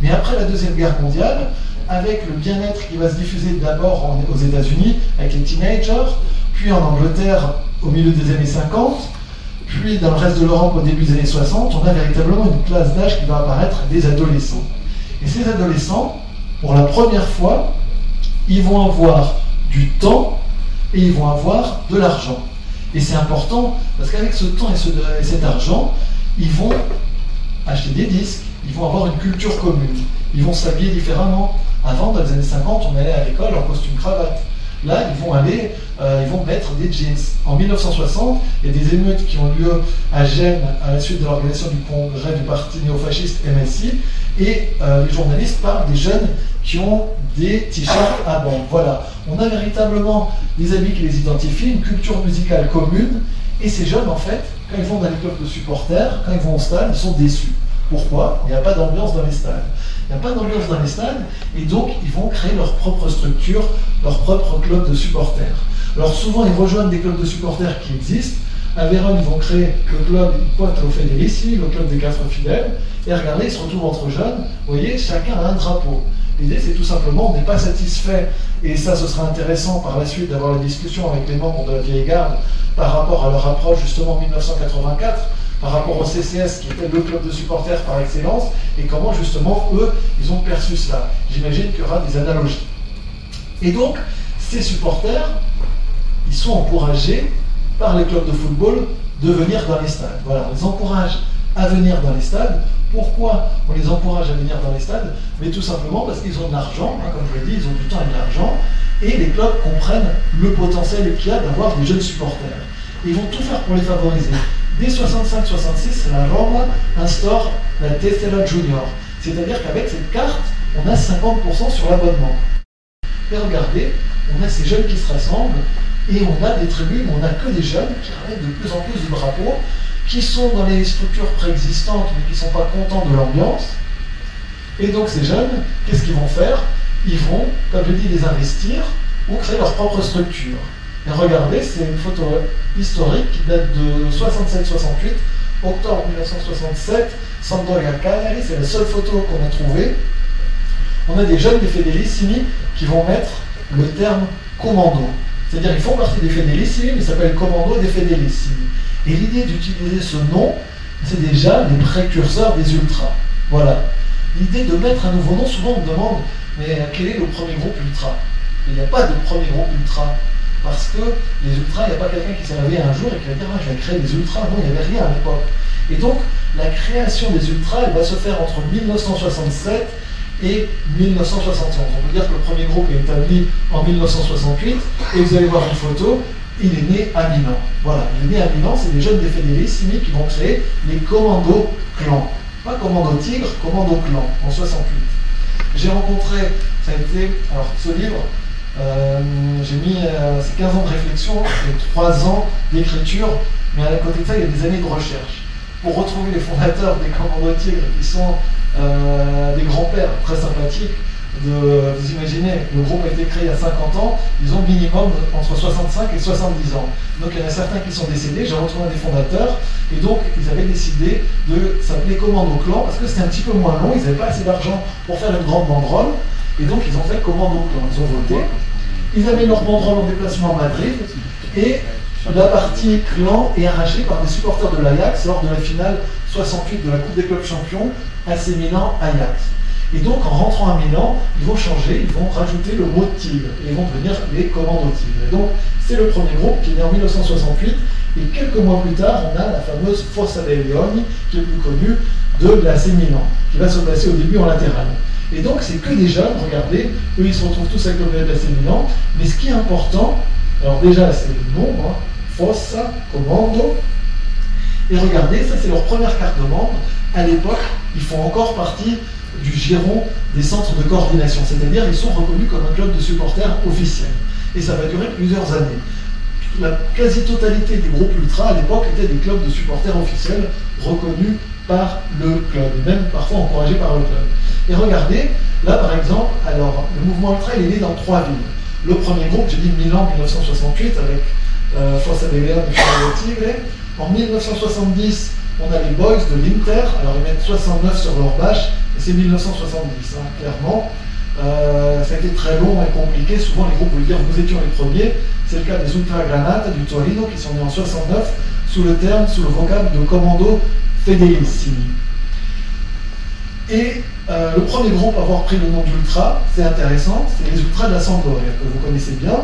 Mais après la Deuxième Guerre mondiale, avec le bien-être qui va se diffuser d'abord aux États-Unis, avec les teenagers, puis en Angleterre au milieu des années 50, puis dans le reste de l'Europe au début des années 60, on a véritablement une classe d'âge qui va apparaître, des adolescents. Et ces adolescents, pour la première fois, ils vont avoir du temps et ils vont avoir de l'argent. Et c'est important parce qu'avec ce temps et cet argent, ils vont acheter des disques, ils vont avoir une culture commune, ils vont s'habiller différemment. Avant, dans les années 50, on allait à l'école en costume-cravate. Là, ils vont mettre des jeans. En 1960, il y a des émeutes qui ont lieu à Gênes à la suite de l'organisation du congrès du parti néofasciste MSI, et les journalistes parlent des jeunes qui ont des t-shirts à bandes. Voilà, on a véritablement des habits qui les identifient, une culture musicale commune, et ces jeunes, en fait, quand ils vont dans les clubs de supporters, quand ils vont au stade, ils sont déçus. Pourquoi? Il n'y a pas d'ambiance dans les stades. Il n'y a pas d'ambiance dans les stades, et donc ils vont créer leur propre structure, leur propre club de supporters. Alors souvent, ils rejoignent des clubs de supporters qui existent. À Vérone, ils vont créer le club Quattro Fedelissimi, le club des 4 fidèles, et regardez, ils se retrouvent entre jeunes, vous voyez, chacun a un drapeau. L'idée, c'est tout simplement, on n'est pas satisfait, et ça, ce sera intéressant par la suite d'avoir la discussion avec les membres de la vieille garde par rapport à leur approche, justement, en 1984, par rapport au CCS, qui était le club de supporters par excellence, et comment, justement, eux, ils ont perçu cela. J'imagine qu'il y aura des analogies. Et donc, ces supporters, ils sont encouragés par les clubs de football de venir dans les stades. Voilà, on les encourage à venir dans les stades. Pourquoi on les encourage à venir dans les stades? Mais tout simplement parce qu'ils ont de l'argent, comme je l'ai dit, ils ont du temps et de l'argent, et les clubs comprennent le potentiel qu'il y a d'avoir des jeunes supporters. Et ils vont tout faire pour les favoriser. Dès 65-66, la Roma instaure la Tessera Junior. C'est-à-dire qu'avec cette carte, on a 50% sur l'abonnement. Et regardez, on a ces jeunes qui se rassemblent, et on a des tribunes, on n'a que des jeunes qui ramènent de plus en plus de drapeaux, qui sont dans les structures préexistantes, mais qui ne sont pas contents de l'ambiance. Et donc ces jeunes, qu'est-ce qu'ils vont faire? Ils vont, comme je dis, les investir ou créer leur propre structure. Et regardez, c'est une photo historique qui date de 67-68, octobre 1967, Sampdoria Cagliari, c'est la seule photo qu'on a trouvée. On a des jeunes des Fedelissimi qui vont mettre le terme commando. C'est-à-dire ils font partie des Fedelissimi, mais ils s'appellent commando des Fedelissimi. Et l'idée d'utiliser ce nom, c'est déjà les précurseurs des ultras. Voilà. L'idée de mettre un nouveau nom, souvent on me demande, mais quel est le premier groupe ultra? Il n'y a pas de premier groupe ultra. Parce que les ultras, il n'y a pas quelqu'un qui s'est réveillé un jour et qui va dire ah, je vais créer des ultras. Non, il n'y avait rien à l'époque. Et donc, la création des ultras, elle va se faire entre 1967 et 1971. On peut dire que le premier groupe est établi en 1968, et vous allez voir une photo, il est né à Milan. Voilà, il est né à Milan, c'est des jeunes des Fedelissimi qui vont créer les commandos clans. Pas commando tigre, commando clan, en 68. J'ai rencontré, ça a été, alors ce livre, j'ai mis ces 15 ans de réflexion et 3 ans d'écriture, mais à côté de ça, il y a des années de recherche. Pour retrouver les fondateurs des commandos tigres, qui sont des grands-pères très sympathiques, vous imaginez, le groupe a été créé il y a 50 ans, ils ont minimum entre 65 et 70 ans. Donc il y en a certains qui sont décédés, j'ai retrouvé un des fondateurs, et donc ils avaient décidé de s'appeler Commando Clan, parce que c'était un petit peu moins long, ils n'avaient pas assez d'argent pour faire une grande banderole, et donc ils ont fait Commando Clan, ils ont voté. Ils avaient leur banderole en déplacement à Madrid, et la partie clan est arrachée par des supporters de l'Ajax lors de la finale 68 de la Coupe des clubs champions, AC Milan-Ajax. Et donc, en rentrant à Milan, ils vont changer, ils vont rajouter le mot tigre, et ils vont devenir les Commandos Tigres. Et donc, c'est le premier groupe qui est né en 1968, et quelques mois plus tard, on a la fameuse Fossa dei Leoni, qui est plus connue, de l'AC Milan, qui va se placer au début en latéral. Et donc, c'est que des jeunes, regardez, eux, ils se retrouvent tous avec le maillot de l'AC Milan, mais ce qui est important, alors déjà, c'est le nom, hein, Fossa, Commando, et regardez, ça c'est leur première carte de membre. À l'époque, ils font encore partie du giron des centres de coordination, c'est-à-dire ils sont reconnus comme un club de supporters officiel. Et ça va durer plusieurs années. La quasi-totalité des groupes ultra à l'époque étaient des clubs de supporters officiels reconnus par le club, et même parfois encouragés par le club. Et regardez, là par exemple, alors le mouvement ultra il est né dans 3 villes. Le premier groupe, j'ai dit Milan 1968 avec Fossa dei Leoni et Tigre. En 1970, on a les Boys de l'Inter, alors ils mettent 69 sur leur bâche, et c'est 1970, hein, clairement. Ça a été très long et compliqué, souvent les groupes veulent dire nous étions les premiers. C'est le cas des Ultra Granata du Torino qui sont nés en 69 sous le vocable de Commando Fedelissimi. Et le premier groupe à avoir pris le nom d'Ultra, c'est intéressant, c'est les Ultras de la Sampdoria, que vous connaissez bien.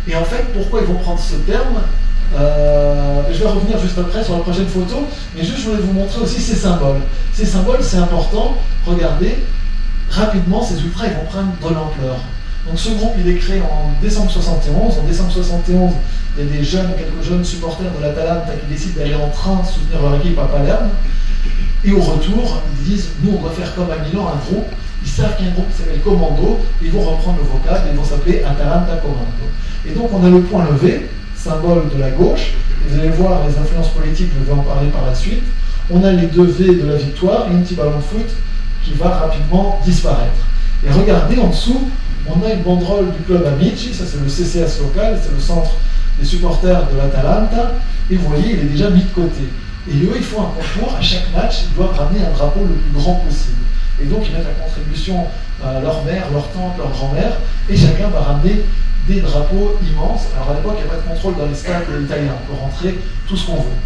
Et en fait, pourquoi ils vont prendre ce terme? Je vais revenir juste après sur la prochaine photo, mais juste je voulais vous montrer aussi ces symboles. Ces symboles, c'est important. Regardez, rapidement, ces ultras, ils vont prendre de l'ampleur. Donc ce groupe, il est créé en décembre 71. En décembre 71, il y a des jeunes, quelques jeunes supporters de l'Atalanta qui décident d'aller en train soutenir leur équipe à Palerme. Et au retour, ils disent, nous, on doit faire comme à Milan, un groupe. Ils savent qu'il y a un groupe qui s'appelle Commando, ils vont reprendre le vocable, ils vont s'appeler Atalanta Commando. Et donc on a le point levé, symbole de la gauche. Vous allez voir les influences politiques, je vais en parler par la suite. On a les 2 V de la victoire, et un petit ballon de foot qui va rapidement disparaître. Et regardez en dessous, on a une banderole du club Amici, ça c'est le CCS local, c'est le centre des supporters de l'Atalanta, et vous voyez, il est déjà mis de côté. Et eux, ils font un concours, à chaque match, ils doivent ramener un drapeau le plus grand possible. Et donc ils mettent la contribution à leur mère, leur tante, leur grand-mère, et chacun va ramener des drapeaux immenses. Alors à l'époque, il n'y a pas de contrôle dans les stades italiens, on peut rentrer tout ce qu'on veut.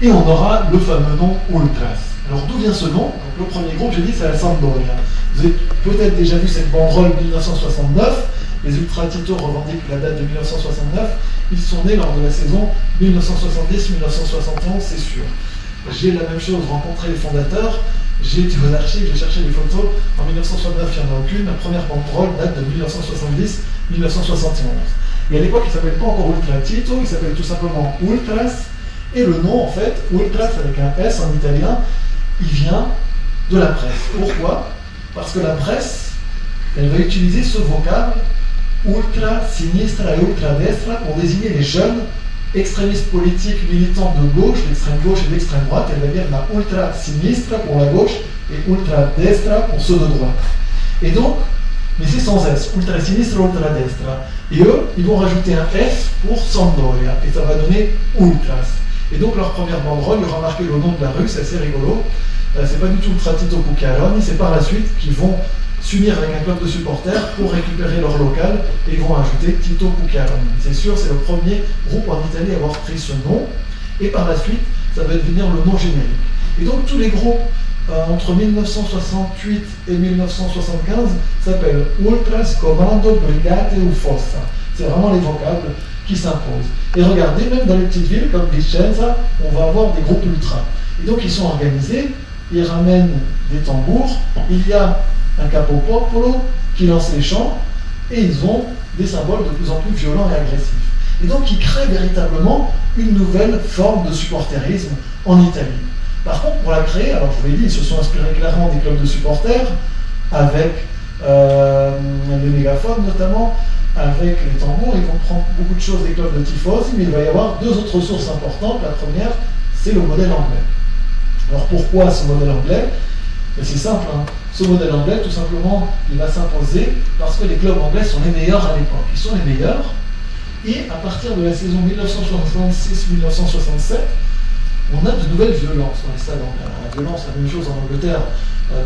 Et on aura le fameux nom Ultras. Alors d'où vient ce nom? Donc, le premier groupe, j'ai dit, c'est la Sampdoria. Vous avez peut-être déjà vu cette banderole 1969. Les Ultra Tito revendiquent la date de 1969. Ils sont nés lors de la saison 1970-1971, c'est sûr. J'ai la même chose, rencontré les fondateurs. J'ai été aux archives, j'ai cherché les photos. En 1969, il n'y en a aucune. La première banderole date de 1970-1971. Et à l'époque, il ne s'appelle pas encore Ultra Tito, il s'appelle tout simplement Ultras. Et le nom, en fait, Ultras avec un S en italien, il vient de la presse. Pourquoi? Parce que la presse, elle va utiliser ce vocable ultra sinistra et ultra destra pour désigner les jeunes extrémistes politiques militants de gauche, l'extrême gauche et l'extrême droite. Elle va dire la ultra sinistra pour la gauche et ultra destra pour ceux de droite. Et donc, mais c'est sans S, ultra sinistra, ultra destra. Et eux, ils vont rajouter un S pour Sampdoria, et ça va donner Ultras. Et donc leur première banderole, il y aura marqué le nom de la rue, c'est assez rigolo. C'est pas du tout Ultra Tito Pucciaroni, c'est par la suite qu'ils vont s'unir avec un club de supporters pour récupérer leur local et ils vont ajouter Tito Pucciaroni. C'est sûr, c'est le premier groupe en Italie à avoir pris ce nom. Et par la suite, ça va devenir le nom générique. Et donc tous les groupes entre 1968 et 1975 s'appellent Ultras, Commando, Brigate ou Fossa. C'est vraiment les vocables qui s'imposent. Et regardez, même dans les petites villes comme Vicenza, on va avoir des groupes ultra. Et donc ils sont organisés, ils ramènent des tambours, il y a un capopopolo qui lance les chants, et ils ont des symboles de plus en plus violents et agressifs. Et donc ils créent véritablement une nouvelle forme de supporterisme en Italie. Par contre, pour la créer, alors je vous l'ai dit, ils se sont inspirés clairement des clubs de supporters, avec les mégaphones notamment, avec les tambours. Ils vont prendre beaucoup de choses des clubs de tifosi, mais il va y avoir 2 autres sources importantes. La première, c'est le modèle anglais. Alors pourquoi ce modèle anglais? C'est simple, hein. Ce modèle anglais, tout simplement, il va s'imposer parce que les clubs anglais sont les meilleurs à l'époque. Ils sont les meilleurs. Et à partir de la saison 1966-1967, on a de nouvelles violences dans les stades anglais. La violence, la même chose en Angleterre.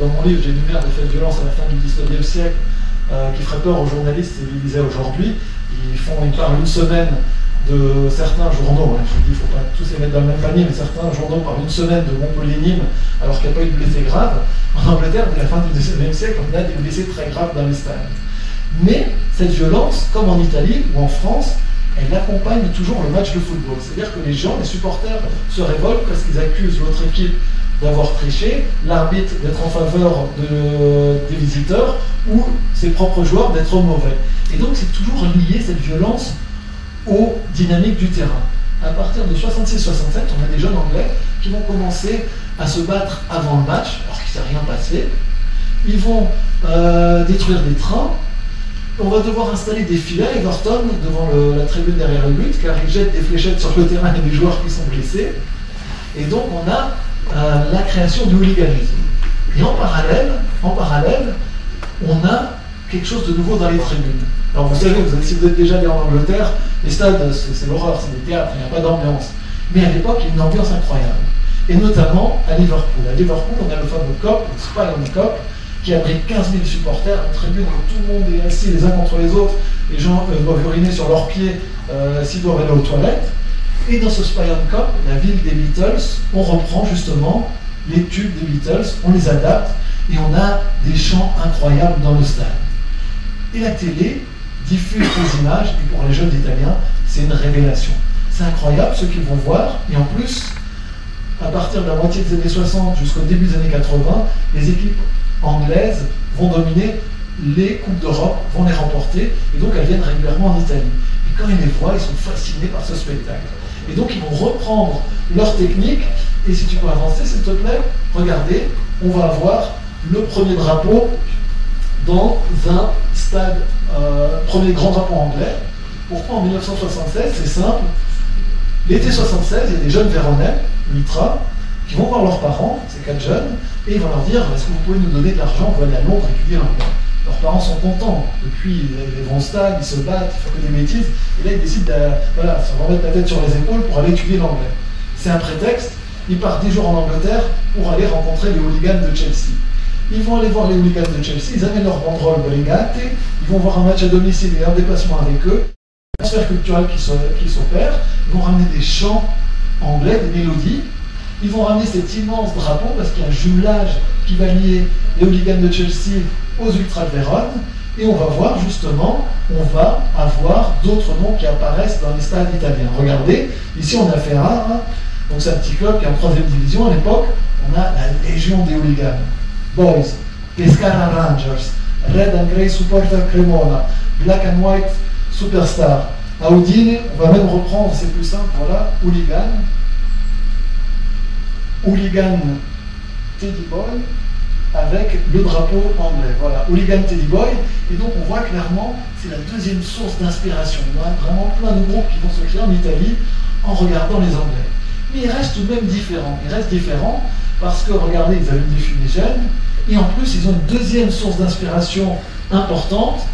Dans mon livre, j'énumère des faits de violence à la fin du 19e siècle qui feraient peur aux journalistes et ils lisaient aujourd'hui. Ils parlent une semaine de certains journaux, je dis, il ne faut pas tous les mettre dans le même panier, mais certains journaux parlent une semaine de Montpellier-Nîmes alors qu'il n'y a pas eu de blessés graves. En Angleterre, dès la fin du 19e siècle, on a des blessés très graves dans les stades. Mais cette violence, comme en Italie ou en France, elle accompagne toujours le match de football. C'est-à-dire que les gens, les supporters, se révoltent parce qu'ils accusent l'autre équipe d'avoir triché, l'arbitre d'être en faveur des visiteurs ou ses propres joueurs d'être mauvais. Et donc c'est toujours lié, cette violence, aux dynamiques du terrain. À partir de 66-67, on a des jeunes anglais qui vont commencer à se battre avant le match, alors qu'il ne s'est rien passé. Ils vont détruire des trains. On va devoir installer des filets à Everton devant la tribune derrière le but, car ils jettent des fléchettes sur le terrain et des joueurs qui sont blessés. Et donc on a la création du hooliganisme. Et en parallèle, on a quelque chose de nouveau dans les tribunes. Alors vous savez, si vous êtes déjà allé en Angleterre, les stades, c'est l'horreur, c'est des théâtres, il n'y a pas d'ambiance. Mais à l'époque, il y a une ambiance incroyable. Et notamment à Liverpool. À Liverpool, on a le fameux Kop, le Spion Kop, qui abrite 15 000 supporters, une tribune où tout le monde est assis les uns contre les autres, les gens doivent uriner sur leurs pieds s'ils doivent aller aux toilettes. Et dans ce Spion Kop, la ville des Beatles, on reprend justement les tubes des Beatles, on les adapte, et on a des chants incroyables dans le stade. Et la télé diffuse des images, et pour les jeunes Italiens, c'est une révélation. C'est incroyable ce qu'ils vont voir, et en plus, à partir de la moitié des années 60 jusqu'au début des années 80, les équipes anglaises vont dominer les Coupes d'Europe, vont les remporter, et donc elles viennent régulièrement en Italie. Et quand ils les voient, ils sont fascinés par ce spectacle. Et donc ils vont reprendre leur technique, et si tu peux avancer s'il te plaît, regardez, on va avoir le premier drapeau dans un stade, premier grand drapeau anglais. Pourquoi en 1976? C'est simple. L'été 76, il y a des jeunes Véronais, ultra, qui vont voir leurs parents, ces 4 jeunes, et ils vont leur dire, est-ce que vous pouvez nous donner de l'argent, on va aller à Londres étudier l'anglais. Leurs parents sont contents. Depuis, ils vont au stade, ils se battent, ils font que des bêtises, et là ils décident de se remettre la tête sur les épaules pour aller étudier l'anglais. C'est un prétexte. Ils partent 10 jours en Angleterre pour aller rencontrer les hooligans de Chelsea. Ils vont aller voir les hooligans de Chelsea, ils amènent leur banderole Brigate, ils vont voir un match à domicile et un déplacement avec eux, un transfert culturel qui s'opère, ils vont ramener des chants anglais, des mélodies, ils vont ramener cet immense drapeau parce qu'il y a un jumelage qui va lier les hooligans de Chelsea aux Ultras de Vérone, et on va voir justement, on va avoir d'autres noms qui apparaissent dans les stades italiens. Regardez, ici on a Ferrara, donc c'est un petit club qui est en 3e division à l'époque, on a la Légion des hooligans. Boys, Pescara Rangers, Red and Grey Supporter Cremona, Black and White Superstar. À Udine, on va même reprendre, c'est plus simple, voilà, Hooligan Teddy Boy, avec le drapeau anglais. Voilà, Hooligan Teddy Boy. Et donc on voit clairement, c'est la deuxième source d'inspiration. Il y a vraiment plein de groupes qui vont se créer en Italie en regardant les Anglais. Mais ils restent tout de même différents. Ils restent différents parce que, regardez, ils allument des fumigènes, et en plus, ils ont une deuxième source d'inspiration importante.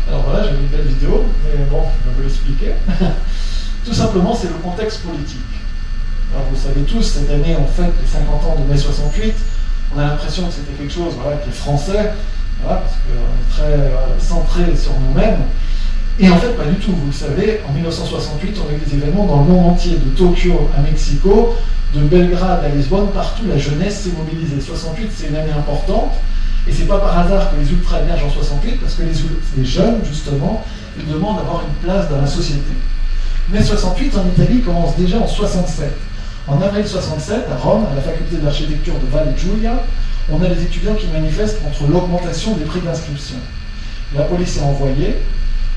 Alors voilà, j'avais une belle vidéo, mais bon, je vais vous l'expliquer. Tout simplement, c'est le contexte politique. Alors vous savez tous, cette année, on fête les 50 ans de mai 68. On a l'impression que c'était quelque chose qui est français, parce qu'on est très centré sur nous-mêmes. Et en fait, pas du tout. Vous le savez, en 1968, on a eu des événements dans le monde entier, de Tokyo à Mexico, de Belgrade à Lisbonne, partout la jeunesse s'est mobilisée. 68, c'est une année importante, et c'est pas par hasard que les ultras émergent en 68, parce que les jeunes, justement, ils demandent d'avoir une place dans la société. Mais 68, en Italie, commence déjà en 67. En avril 67, à Rome, à la faculté d'architecture de Valle Giulia, on a les étudiants qui manifestent contre l'augmentation des prix d'inscription. La police est envoyée,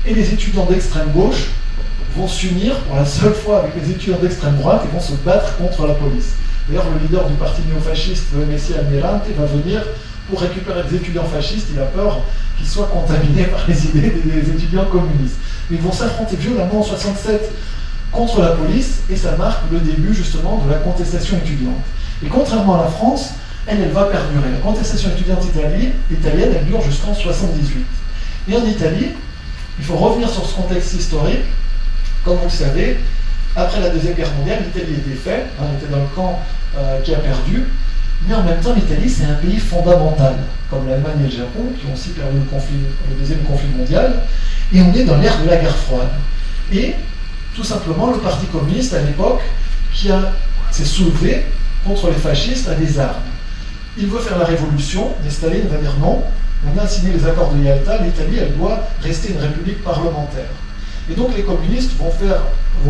et les étudiants d'extrême gauche vont s'unir pour la seule fois avec les étudiants d'extrême droite et vont se battre contre la police. D'ailleurs, le leader du parti néofasciste, le Messi Almirante, va venir pour récupérer des étudiants fascistes. Il a peur qu'ils soient contaminés par les idées des étudiants communistes. Ils vont s'affronter violemment en 67 contre la police, et ça marque le début justement de la contestation étudiante. Et contrairement à la France, elle va perdurer. La contestation étudiante italienne, elle dure jusqu'en 78. Et en Italie, il faut revenir sur ce contexte historique. Comme vous le savez, après la Deuxième Guerre mondiale, l'Italie est défaite, elle était dans le camp qui a perdu, mais en même temps, l'Italie, c'est un pays fondamental, comme l'Allemagne et le Japon, qui ont aussi perdu le deuxième conflit mondial, et on est dans l'ère de la guerre froide. Et, tout simplement, le Parti communiste, à l'époque, qui s'est soulevé contre les fascistes à des armes. Il veut faire la révolution, mais Staline va dire non, on a signé les accords de Yalta, l'Italie, elle doit rester une république parlementaire. Et donc les communistes vont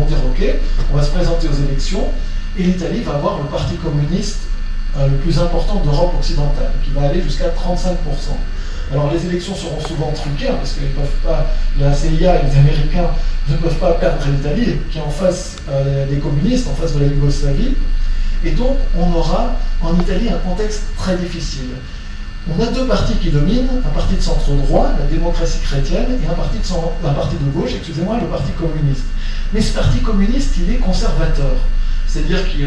dire ok, on va se présenter aux élections, et l'Italie va avoir le parti communiste le plus important d'Europe occidentale, qui va aller jusqu'à 35%. Alors les élections seront souvent truquées, parce que la CIA et les Américains ne peuvent pas perdre l'Italie, qui est en face des communistes, en face de la Yougoslavie. Et donc on aura en Italie un contexte très difficile. On a deux partis qui dominent, un parti de centre-droit, la démocratie chrétienne, et un parti de gauche, excusez-moi, le parti communiste. Mais ce parti communiste, il est conservateur. C'est-à-dire qu'il ne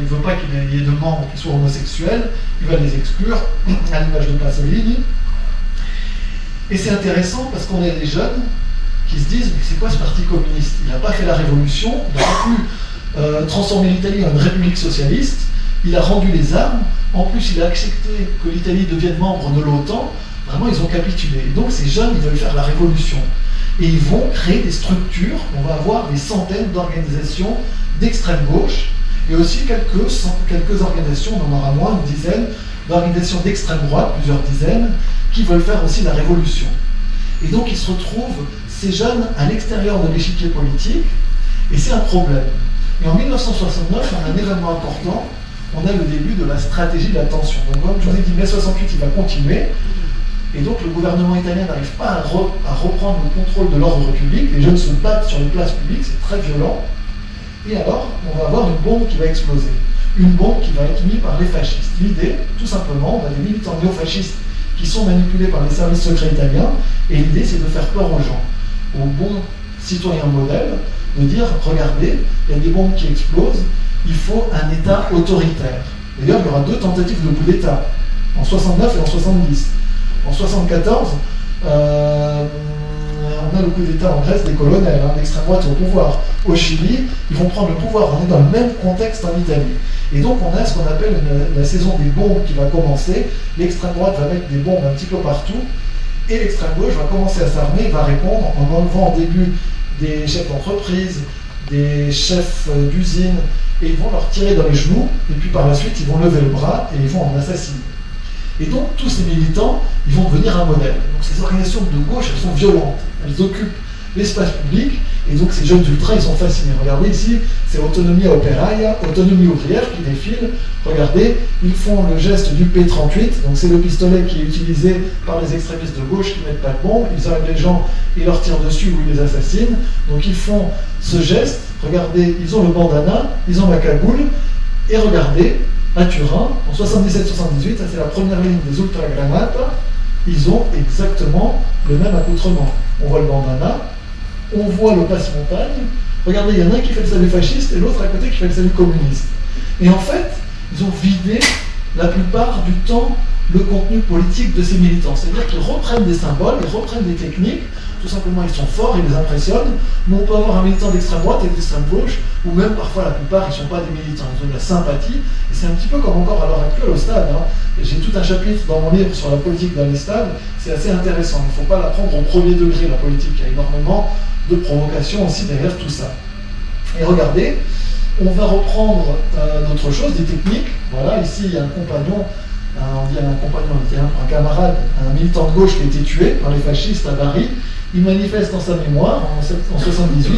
veut pas qu'il y ait de membres qui soient homosexuels, il va les exclure, à l'image de Pasolini. Et c'est intéressant parce qu'on a des jeunes qui se disent, mais c'est quoi ce parti communiste? Il n'a pas fait la révolution, il n'a pas pu transformer l'Italie en une république socialiste, il a rendu les armes, en plus il a accepté que l'Italie devienne membre de l'OTAN, vraiment ils ont capitulé. Et donc ces jeunes, ils veulent faire la révolution. Et ils vont créer des structures, on va avoir des centaines d'organisations d'extrême gauche, et aussi quelques organisations, on en aura moins, une dizaine, d'organisations d'extrême droite, plusieurs dizaines, qui veulent faire aussi la révolution. Et donc ils se retrouvent, ces jeunes, à l'extérieur de l'échiquier politique, et c'est un problème. Et en 1969, on a un événement important, on a le début de la stratégie de la tension. Donc comme je vous ai dit, mai 68, il va continuer, et donc le gouvernement italien n'arrive pas à reprendre le contrôle de l'ordre public, les jeunes se battent sur les places publiques, c'est très violent, et alors on va avoir une bombe qui va exploser, une bombe qui va être mise par les fascistes. L'idée, tout simplement, on a des militants néofascistes qui sont manipulés par les services secrets italiens, et l'idée c'est de faire peur aux gens, aux bons citoyens modèles, de dire, regardez, il y a des bombes qui explosent, il faut un État autoritaire. D'ailleurs, il y aura deux tentatives de coup d'État, en 69 et en 70. En 74, on a le coup d'État en Grèce des colonels, l'extrême droite au pouvoir. Au Chili, ils vont prendre le pouvoir. On est dans le même contexte en Italie. Et donc on a ce qu'on appelle la saison des bombes qui va commencer. L'extrême droite va mettre des bombes un petit peu partout, et l'extrême gauche va commencer à s'armer, va répondre en enlevant au début des chefs d'entreprise, des chefs d'usine, et ils vont leur tirer dans les genoux, et puis par la suite ils vont lever le bras et ils vont en assassiner. Et donc tous ces militants, ils vont devenir un modèle. Donc ces organisations de gauche, elles sont violentes, elles occupent l'espace public, et donc ces jeunes ultras, ils sont fascinés. Regardez ici, c'est Autonomia Operaia, Autonomie ouvrière qui défile. Regardez, ils font le geste du P38, donc c'est le pistolet qui est utilisé par les extrémistes de gauche qui ne mettent pas de bombe. Ils arrêtent les gens, ils leur tirent dessus ou ils les assassinent. Donc ils font ce geste. Regardez, ils ont le bandana, ils ont la cagoule, et regardez, à Turin, en 77-78, ça c'est la première ligne des Ultra Granata, ils ont exactement le même accoutrement. On voit le bandana, on voit le passe-montagne. Regardez, il y en a un qui fait le salut fasciste et l'autre à côté qui fait le salut communiste. Et en fait, ils ont vidé la plupart du temps le contenu politique de ces militants. C'est-à-dire qu'ils reprennent des symboles, ils reprennent des techniques, tout simplement ils sont forts, ils les impressionnent, mais on peut avoir un militant d'extrême droite et d'extrême gauche, ou même parfois la plupart ils ne sont pas des militants, ils ont de la sympathie, et c'est un petit peu comme encore à l'heure actuelle au stade. J'ai tout un chapitre dans mon livre sur la politique dans les stades, c'est assez intéressant, il ne faut pas la prendre au premier degré la politique, il y a énormément de provocations aussi derrière tout ça. Et regardez, on va reprendre d'autres choses, des techniques. Voilà, ici il y a un compagnon, on dit un compagnon, un camarade, un militant de gauche qui a été tué par les fascistes à Bari. Il manifeste en sa mémoire en 78,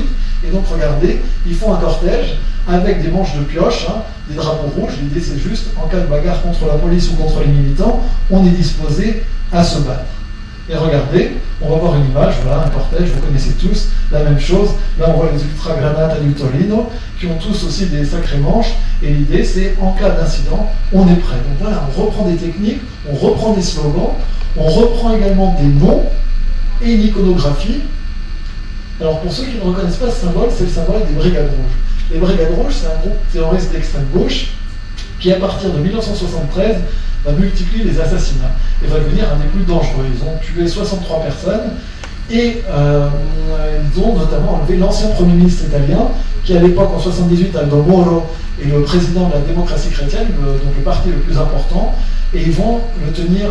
et donc regardez, ils font un cortège avec des manches de pioche, des drapeaux rouges. L'idée c'est juste, en cas de bagarre contre la police ou contre les militants, on est disposé à se battre. Et regardez, on va voir une image, voilà, un cortège, vous connaissez tous, la même chose. Là on voit les Ultra Granata du Torino, qui ont tous aussi des sacrés manches, et l'idée c'est, en cas d'incident, on est prêt. Donc voilà, on reprend des techniques, on reprend des slogans, on reprend également des noms, et une iconographie. Alors pour ceux qui ne reconnaissent pas ce symbole, c'est le symbole des Brigades Rouges. Les Brigades Rouges, c'est un groupe terroriste d'extrême gauche qui, à partir de 1973, va multiplier les assassinats et va devenir un des plus dangereux. Ils ont tué 63 personnes et ils ont notamment enlevé l'ancien Premier ministre italien qui à l'époque en 78, Aldo Moro, est le président de la démocratie chrétienne, donc le parti le plus important, et ils vont le tenir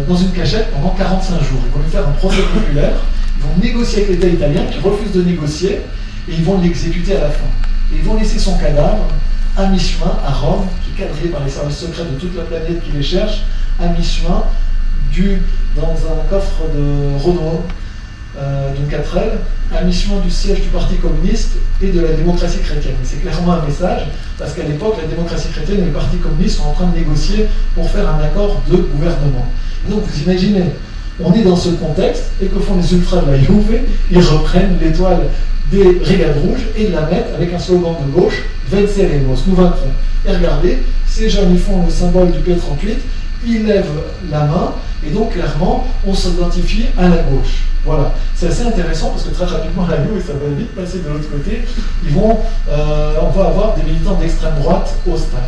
dans une cachette pendant 45 jours. Ils vont lui faire un procès populaire, ils vont négocier avec l'État italien qui refuse de négocier et ils vont l'exécuter à la fin. Et ils vont laisser son cadavre à mi-chemin à Rome, qui est quadrillé par les services secrets de toute la planète qui les cherchent, à mi-chemin, dans un coffre de Renault, d'une 4L, à mi-chemin du siège du Parti communiste et de la démocratie chrétienne. Et c'est clairement un message, parce qu'à l'époque, la démocratie chrétienne et le Parti communiste sont en train de négocier pour faire un accord de gouvernement. Et donc vous imaginez, on est dans ce contexte, et que font les ultras de la Juve? Ils reprennent l'étoile des Brigades Rouges et ils la mettent avec un slogan de gauche, Venceremos, nous vaincrons. Et regardez, ces jeunes, ils font le symbole du P38, ils lèvent la main, et donc clairement, on s'identifie à la gauche. Voilà, c'est assez intéressant parce que très rapidement, la Juve, et ça va vite passer de l'autre côté, on va avoir des militants d'extrême droite au stade.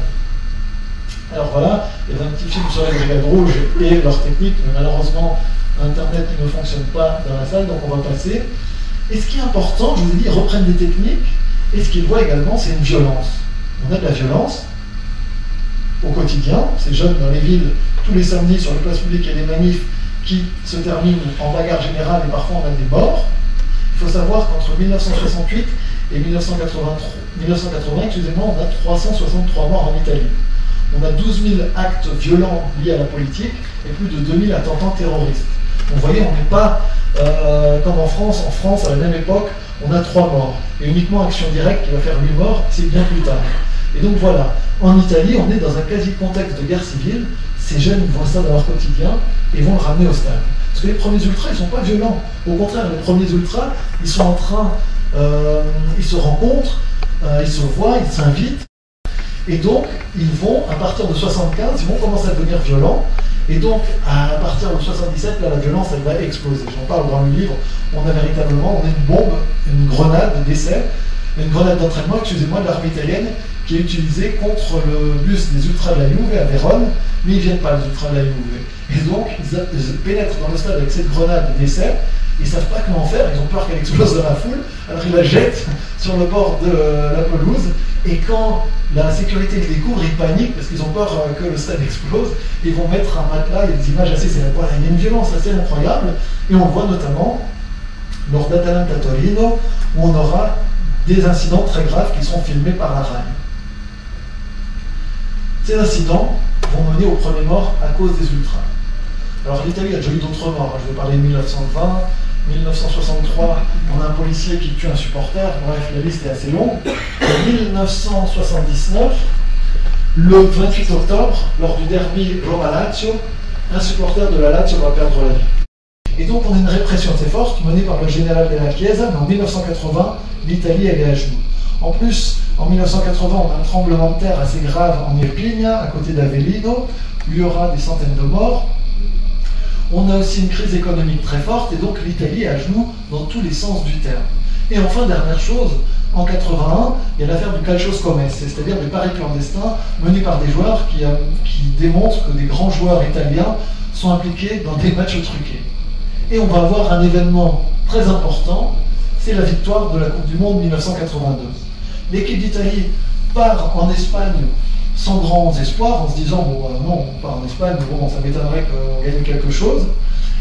Alors voilà, il y a un petit film sur les Brigades Rouges et leur technique, mais malheureusement, Internet ne fonctionne pas dans la salle, donc on va passer. Et ce qui est important, je vous ai dit, ils reprennent des techniques, et ce qu'ils voient également, c'est une violence. On a de la violence au quotidien, ces jeunes dans les villes, tous les samedis sur les places publiques, il y a des manifs qui se terminent en bagarre générale et parfois on a des morts. Il faut savoir qu'entre 1968 et 1980, on a 363 morts en Italie. On a 12 000 actes violents liés à la politique et plus de 2000 attentats terroristes. Donc vous voyez, on n'est pas comme en France. En France, à la même époque, on a 3 morts. Et uniquement Action Directe qui va faire 8 morts, c'est bien plus tard. Et donc voilà, en Italie, on est dans un quasi-contexte de guerre civile. Ces jeunes voient ça dans leur quotidien et vont le ramener au stade. Parce que les premiers ultras, ils ne sont pas violents. Au contraire, les premiers ultras, ils sont en train, ils se rencontrent, ils se voient, ils s'invitent. Et donc, ils vont, à partir de 75, ils vont commencer à devenir violents. Et donc, à partir de 77, là, la violence, elle va exploser. J'en parle dans le livre. On a véritablement, une bombe, une grenade d'essai, une grenade d'entraînement, excusez-moi, de l'armée italienne, qui est utilisée contre le bus des ultras de la Juve à Vérone, mais ils ne viennent pas, les ultras de la Juve. Et donc, ils pénètrent dans le stade avec cette grenade d'essai, ils ne savent pas comment faire, ils ont peur qu'elle explose dans la foule, alors ils la jettent sur le bord de la pelouse, et quand la sécurité les découvre, ils paniquent parce qu'ils ont peur que le stade explose, ils vont mettre un matelas, il y a des images assez célèbres. Voilà, il y a une violence assez incroyable, et on le voit notamment lors d'Atalanta Torino, où on aura des incidents très graves qui seront filmés par la RAI. Ces incidents vont mener au premier mort à cause des ultras. Alors l'Italie a déjà eu d'autres morts, je vais parler de 1920, 1963, on a un policier qui tue un supporter, bref, la liste est assez longue. En 1979, le 28 octobre, lors du derby Roma-Lazio, un supporter de la Lazio va perdre la vie. Et donc on a une répression assez forte menée par le général della Chiesa, mais en 1980, l'Italie elle est à genoux. En plus, en 1980, on a un tremblement de terre assez grave en Irpinia, à côté d'Avellino, où il y aura des centaines de morts. On a aussi une crise économique très forte, et donc l'Italie est à genoux dans tous les sens du terme. Et enfin, dernière chose, en 81, il y a l'affaire du calcio scommesse, c'est-à-dire des paris clandestins menés par des joueurs qui démontrent que des grands joueurs italiens sont impliqués dans des matchs truqués. Et on va avoir un événement très important, c'est la victoire de la Coupe du Monde 1982. L'équipe d'Italie part en Espagne sans grands espoirs, en se disant, bon, non, on part en Espagne, mais bon, ça m'étonnerait qu'on gagne quelque chose.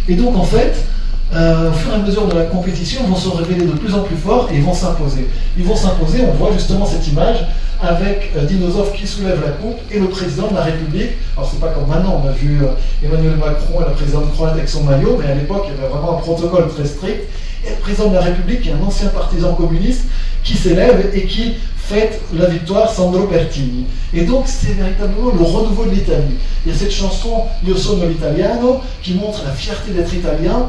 Et donc, en fait, au fur et à mesure de la compétition, ils vont se révéler de plus en plus forts et ils vont s'imposer. Ils vont s'imposer, on voit justement cette image, avec Dinozof qui soulève la coupe et le président de la République. Alors, c'est pas comme maintenant, on a vu Emmanuel Macron et la présidente croate avec son maillot, mais à l'époque, il y avait vraiment un protocole très strict. Et le président de la République, qui est un ancien partisan communiste, qui s'élève et qui fête la victoire Sandro Pertini. Et donc, c'est véritablement le renouveau de l'Italie. Il y a cette chanson Io sono l'italiano qui montre la fierté d'être italien.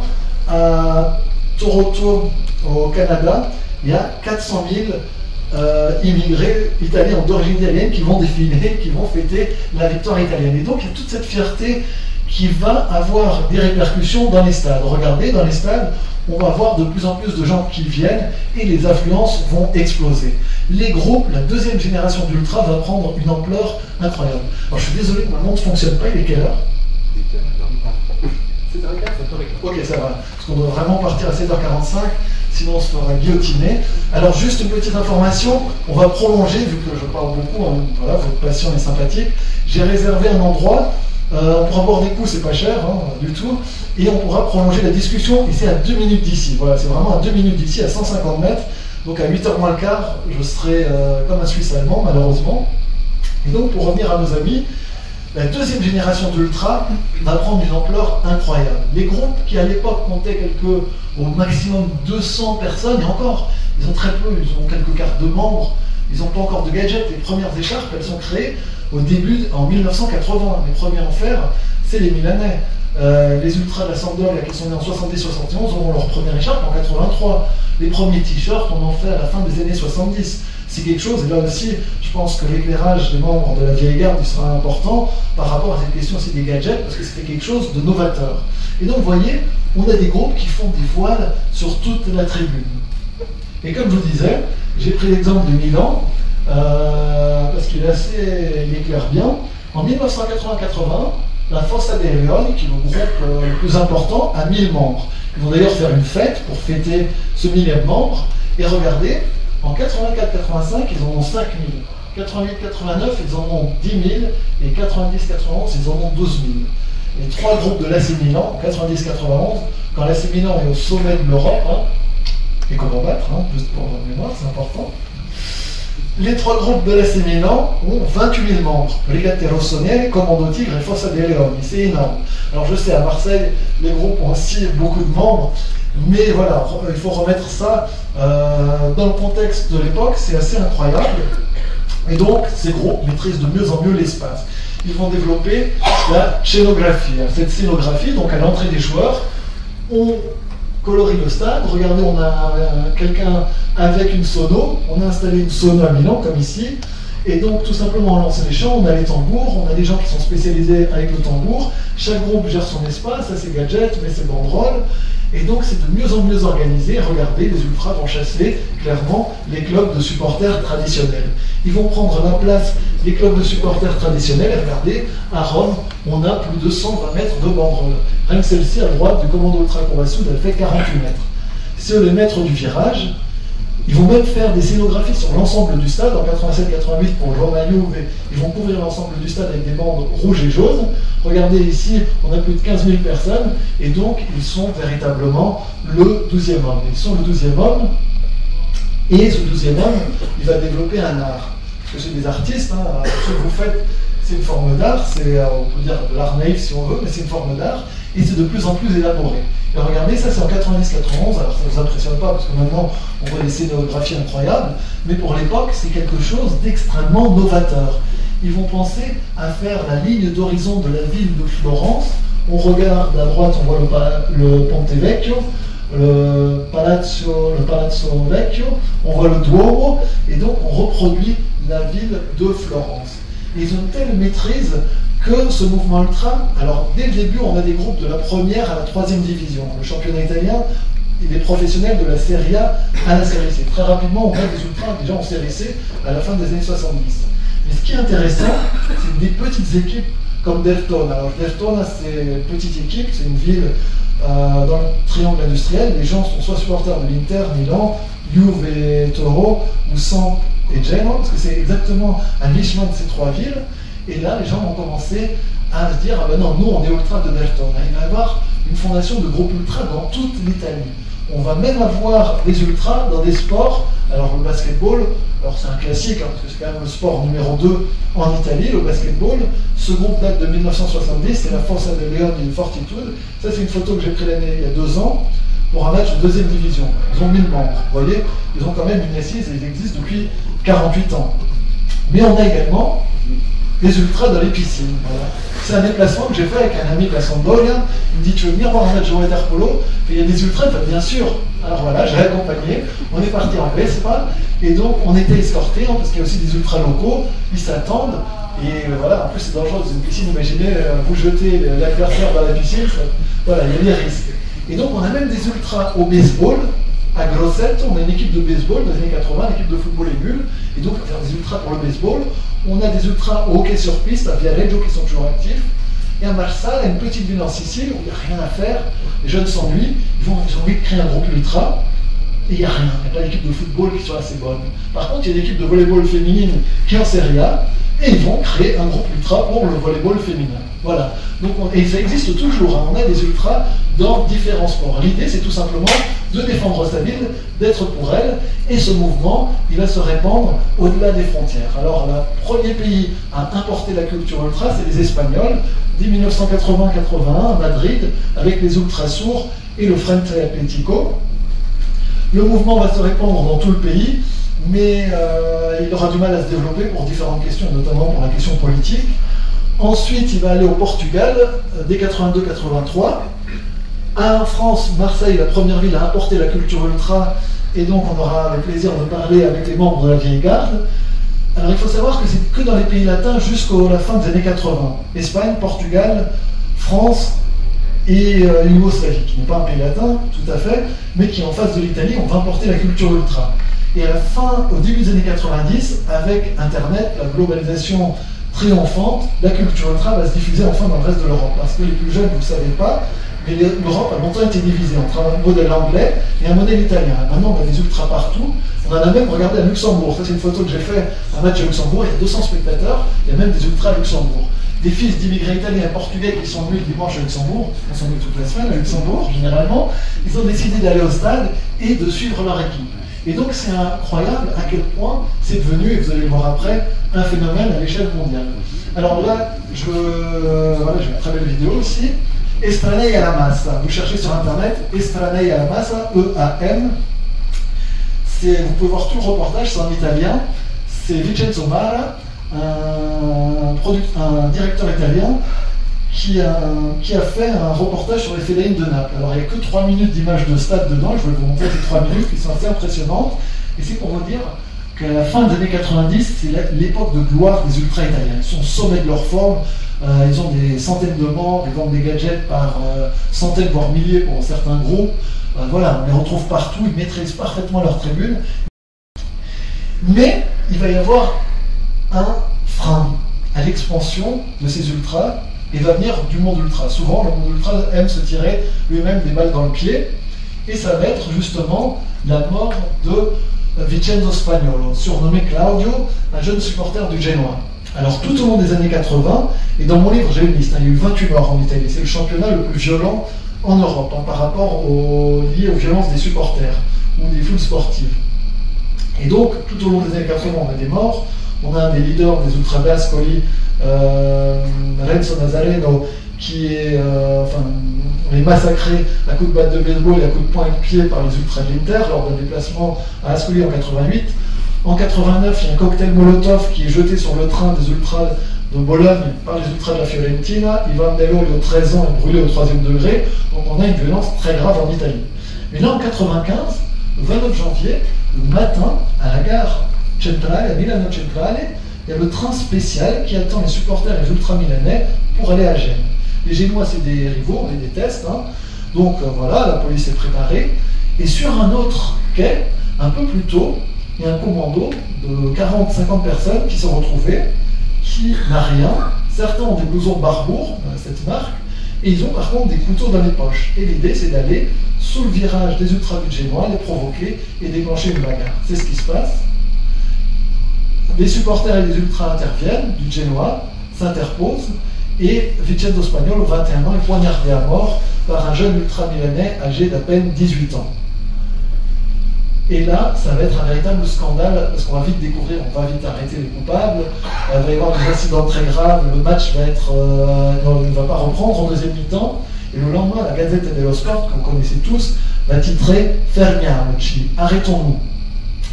À Toronto, au Canada, il y a 400 000 immigrés italiens d'origine italienne qui vont défiler, qui vont fêter la victoire italienne. Et donc, il y a toute cette fierté qui va avoir des répercussions dans les stades. Regardez, dans les stades, on va voir de plus en plus de gens qui viennent et les affluences vont exploser. les groupes, la deuxième génération d'Ultra va prendre une ampleur incroyable. Alors je suis désolé que ma montre ne fonctionne pas, il est quelle heure? Ok, ça va. Parce qu'on doit vraiment partir à 7h45, sinon on se fera guillotiner. Alors juste une petite information, on va prolonger, vu que je parle beaucoup, hein, voilà, votre passion est sympathique. J'ai réservé un endroit, on pourra boire des coups, c'est pas cher hein, du tout, et on pourra prolonger la discussion, et c'est à 2 minutes d'ici. Voilà, c'est vraiment à 2 minutes d'ici, à 150 mètres. Donc à 8h moins le quart, je serai comme un Suisse allemand, malheureusement. Et donc pour revenir à nos amis, la deuxième génération d'Ultra va prendre une ampleur incroyable. Les groupes qui à l'époque comptaient au maximum 200 personnes, et encore, ils ont très peu, ils ont quelques cartes de membres, ils n'ont pas encore de gadgets. Les premières écharpes, elles sont créées au début, en 1980. Les premiers en fer, c'est les Milanais. Les Ultras de la Sampdoria qui sont nés en 70-71 auront leur première écharpe en 83. Les premiers t-shirts, on en fait à la fin des années 70. C'est quelque chose, et là aussi, je pense que l'éclairage des membres de la vieille garde il sera important par rapport à cette question aussi des gadgets, parce que c'était quelque chose de novateur. Et donc, vous voyez, on a des groupes qui font des voiles sur toute la tribune. Et comme je vous disais, j'ai pris l'exemple de Milan, parce qu'il éclaire bien. En 1980-80, la Fossa dei Leoni, qui est le groupe le plus important, a 1000 membres. Ils vont d'ailleurs faire une fête pour fêter ce 1000e membre. Et regardez, en 84-85, ils en ont 5000. 88-89, ils en ont 10 000. Et 90-91, ils en ont 12 000. Les trois groupes de l'AC Milan, en 90-91, quand l'AC Milan est au sommet de l'Europe, hein, et qu'on va battre, hein, juste pour la mémoire, c'est important. Les trois groupes de l'AC Milan ont 28 000 membres. Brigate Rossoneri, Commando Tigre et Fossa dei Leoni. C'est énorme. Alors je sais, à Marseille, les groupes ont aussi beaucoup de membres. Mais voilà, il faut remettre ça dans le contexte de l'époque, c'est assez incroyable. Et donc, ces groupes maîtrisent de mieux en mieux l'espace. Ils vont développer la scénographie. Cette scénographie, donc à l'entrée des joueurs, on colorie le stade. Regardez, on a quelqu'un avec une sono. On a installé une sono à Milan, comme ici. Et donc, tout simplement, on lance les chants, on a les tambours, on a des gens qui sont spécialisés avec le tambour. Chaque groupe gère son espace, ça c'est gadgets, mais c'est banderoles. Et donc, c'est de mieux en mieux organisé. Regardez, les Ultras vont chasser, clairement, les clubs de supporters traditionnels. Ils vont prendre la place des clubs de supporters traditionnels. Et regardez, à Rome, on a plus de 120 mètres de banderoles. Rien que celle-ci, à droite, du Commando Ultra Combat Sud, elle fait 48 mètres. C'est eux les maîtres du virage. Ils vont même faire des scénographies sur l'ensemble du stade. En 87-88, pour Roma Juve, ils vont couvrir l'ensemble du stade avec des bandes rouges et jaunes. Regardez ici, on a plus de 15 000 personnes, et donc ils sont véritablement le 12e homme. Ils sont le 12e homme, et ce 12e homme, il va développer un art. Parce que c'est des artistes, hein, ce que vous faites, c'est une forme d'art, c'est, on peut dire de l'art naïf si on veut, mais c'est une forme d'art, et c'est de plus en plus élaboré. Et regardez, ça c'est en 90-91, alors ça ne vous impressionne pas, parce que maintenant on voit des scénographies incroyables, mais pour l'époque, c'est quelque chose d'extrêmement novateur. Ils vont penser à faire la ligne d'horizon de la ville de Florence. On regarde à droite, on voit le Ponte Vecchio, le Palazzo Vecchio, on voit le Duomo, et donc on reproduit la ville de Florence. Et ils ont une telle maîtrise que ce mouvement ultra, alors dès le début, on a des groupes de la première à la troisième division. Le championnat italien, il est professionnel de la Serie A à la Serie C. Très rapidement, on voit des ultras déjà en Serie C à la fin des années 70. Mais ce qui est intéressant, c'est des petites équipes comme Dertona. Alors Dertona, c'est une petite équipe, c'est une ville dans le triangle industriel. Les gens sont soit supporters de l'Inter, Milan, Juve et Toro, ou Samp et Genoa, parce que c'est exactement à mi-chemin de ces trois villes. Et là, les gens vont commencer à se dire, ah ben non, nous on est ultra de Dertona. Il va y avoir une fondation de groupes ultra dans toute l'Italie. On va même avoir des ultras dans des sports. Alors le basketball, alors c'est un classique, hein, parce que c'est quand même le sport numéro 2 en Italie, le basketball. Ce groupe date de 1970, c'est la Fossa dei Leoni di Fortitude. Ça c'est une photo que j'ai prise il y a 2 ans pour un match de deuxième division. Ils ont 1000 membres, vous voyez, ils ont quand même une assise et ils existent depuis 48 ans. Mais on a également des ultras dans les piscines. Voilà. C'est un déplacement que j'ai fait avec un ami de la Sampdoria. Il me dit, tu veux venir voir un match de water polo? Il y a des ultras, bien sûr. Alors voilà, j'ai accompagné. On est parti en Vespa. Et donc, on était escortés, hein, parce qu'il y a aussi des ultras locaux. Ils s'attendent. Et voilà, en plus, c'est dangereux dans une piscine. Imaginez, vous jetez l'adversaire dans la piscine. Voilà, il y a des risques. Et donc, on a même des ultras au baseball À Grosseto, on a une équipe de baseball dans les années 80, l'équipe de football est nulle, et donc on va faire des ultras pour le baseball. On a des ultras au hockey sur piste, à Viareggio qui sont toujours actifs. Et à Marsala, une petite ville en Sicile où il n'y a rien à faire, les jeunes s'ennuient, ils ont envie de créer un groupe ultra, et il n'y a rien, il n'y a pas d'équipe de football qui soit assez bonne. Par contre, il y a une équipe de volleyball féminine qui est en Serie A, et ils vont créer un groupe ultra pour le volleyball féminin. Voilà. Donc et ça existe toujours, hein. On a des ultras dans différents sports. L'idée, c'est tout simplement de défendre sa ville, d'être pour elle, et ce mouvement, il va se répandre au-delà des frontières. Alors, le premier pays à importer la culture ultra, c'est les Espagnols, dès 1980-81 à Madrid, avec les ultras sourds et le Frente Atlético. Le mouvement va se répandre dans tout le pays, mais il aura du mal à se développer pour différentes questions, notamment pour la question politique. Ensuite, il va aller au Portugal, dès 82-83. En France, Marseille, la première ville à importer la culture ultra, et donc on aura le plaisir de parler avec les membres de la vieille garde. Alors il faut savoir que c'est que dans les pays latins jusqu'à la fin des années 80. Espagne, Portugal, France et Yougoslavie, qui n'est pas un pays latin, tout à fait, mais qui est en face de l'Italie, on va importer la culture ultra. Et à la fin, au début des années 90, avec Internet, la globalisation triomphante, la culture ultra va se diffuser enfin dans le reste de l'Europe. Parce que les plus jeunes, vous ne le savez pas, mais l'Europe a longtemps été divisée entre un modèle anglais et un modèle italien. Maintenant, on a des ultras partout. On en a même regardé à Luxembourg. Ça, c'est une photo que j'ai fait un match à Luxembourg. Il y a 200 spectateurs. Il y a même des ultras à Luxembourg. Des fils d'immigrés italiens et portugais qui sont venus le dimanche à Luxembourg, on s'en toute la semaine à Luxembourg, généralement, ils ont décidé d'aller au stade et de suivre leur équipe. Et donc, c'est incroyable à quel point c'est devenu, et vous allez le voir après, un phénomène à l'échelle mondiale. Alors là, voilà, j'ai une très belle vidéo aussi. Estranei alla massa. Vous cherchez sur internet, Estranei alla massa, E-A-M. Vous pouvez voir tout le reportage, c'est en italien. C'est Vincenzo Mara, un directeur italien, qui a fait un reportage sur les Félines de Naples. Alors il n'y a que 3 minutes d'images de stade dedans, je vais vous montrer ces 3 minutes qui sont assez impressionnantes. Et c'est pour vous dire qu'à la fin des années 90, c'est l'époque de gloire des ultras italiens. Ils sont au sommet de leur forme. Ils ont des centaines de membres, ils vendent des gadgets par centaines voire milliers pour certains groupes. Voilà, on les retrouve partout, ils maîtrisent parfaitement leur tribune. Mais il va y avoir un frein à l'expansion de ces ultras et va venir du monde ultra. Souvent, le monde ultra aime se tirer lui-même des balles dans le pied et ça va être justement la mort de Vincenzo Spagnolo, surnommé Claudio, un jeune supporter du Genoa. Alors tout au long des années 80, et dans mon livre j'ai une liste, il y a eu 28 morts en Italie, c'est le championnat le plus violent en Europe par rapport lié aux violences des supporters ou des foules sportives. Et donc tout au long des années 80 on a des morts, on a un des leaders des Ultrabascoli, Renzo Nazareno, qui est massacré à coups de batte de baseball et à coups de poing et de pied par les ultras de l'Inter lors d'un déplacement à Ascoli en 88. En 89, il y a un cocktail Molotov qui est jeté sur le train des ultras de Bologne par les ultras de la Fiorentina. Ivan Bello, il a 13 ans, est brûlé au 3e degré. Donc on a une violence très grave en Italie. Mais là, en 95, le 29 janvier, le matin, à la gare Centrale, à Milano Centrale, il y a le train spécial qui attend les supporters et les ultra-milanais pour aller à Gênes. Les Génois, c'est des rivaux, on les déteste. Donc voilà, la police est préparée. Et sur un autre quai, un peu plus tôt, il y a un commando de 40-50 personnes qui sont retrouvées, qui n'a rien. Certains ont des blousons Barbour, cette marque, et ils ont par contre des couteaux dans les poches. Et l'idée, c'est d'aller sous le virage des ultras du Genoa, les provoquer et déclencher une bagarre. C'est ce qui se passe. Les supporters et les ultras interviennent, du Genoa, s'interposent, et Vincenzo Spagnolo, 21 ans, est poignardé à mort par un jeune ultra-milanais âgé d'à peine 18 ans. Et là, ça va être un véritable scandale, parce qu'on va vite découvrir, on va vite arrêter les coupables, il va y avoir des incidents très graves, le match va être, ne va pas reprendre en deuxième mi-temps, et le lendemain, la Gazzetta dello Sport, que vous connaissez tous, va titrer « Fermiamoci », arrêtons-nous.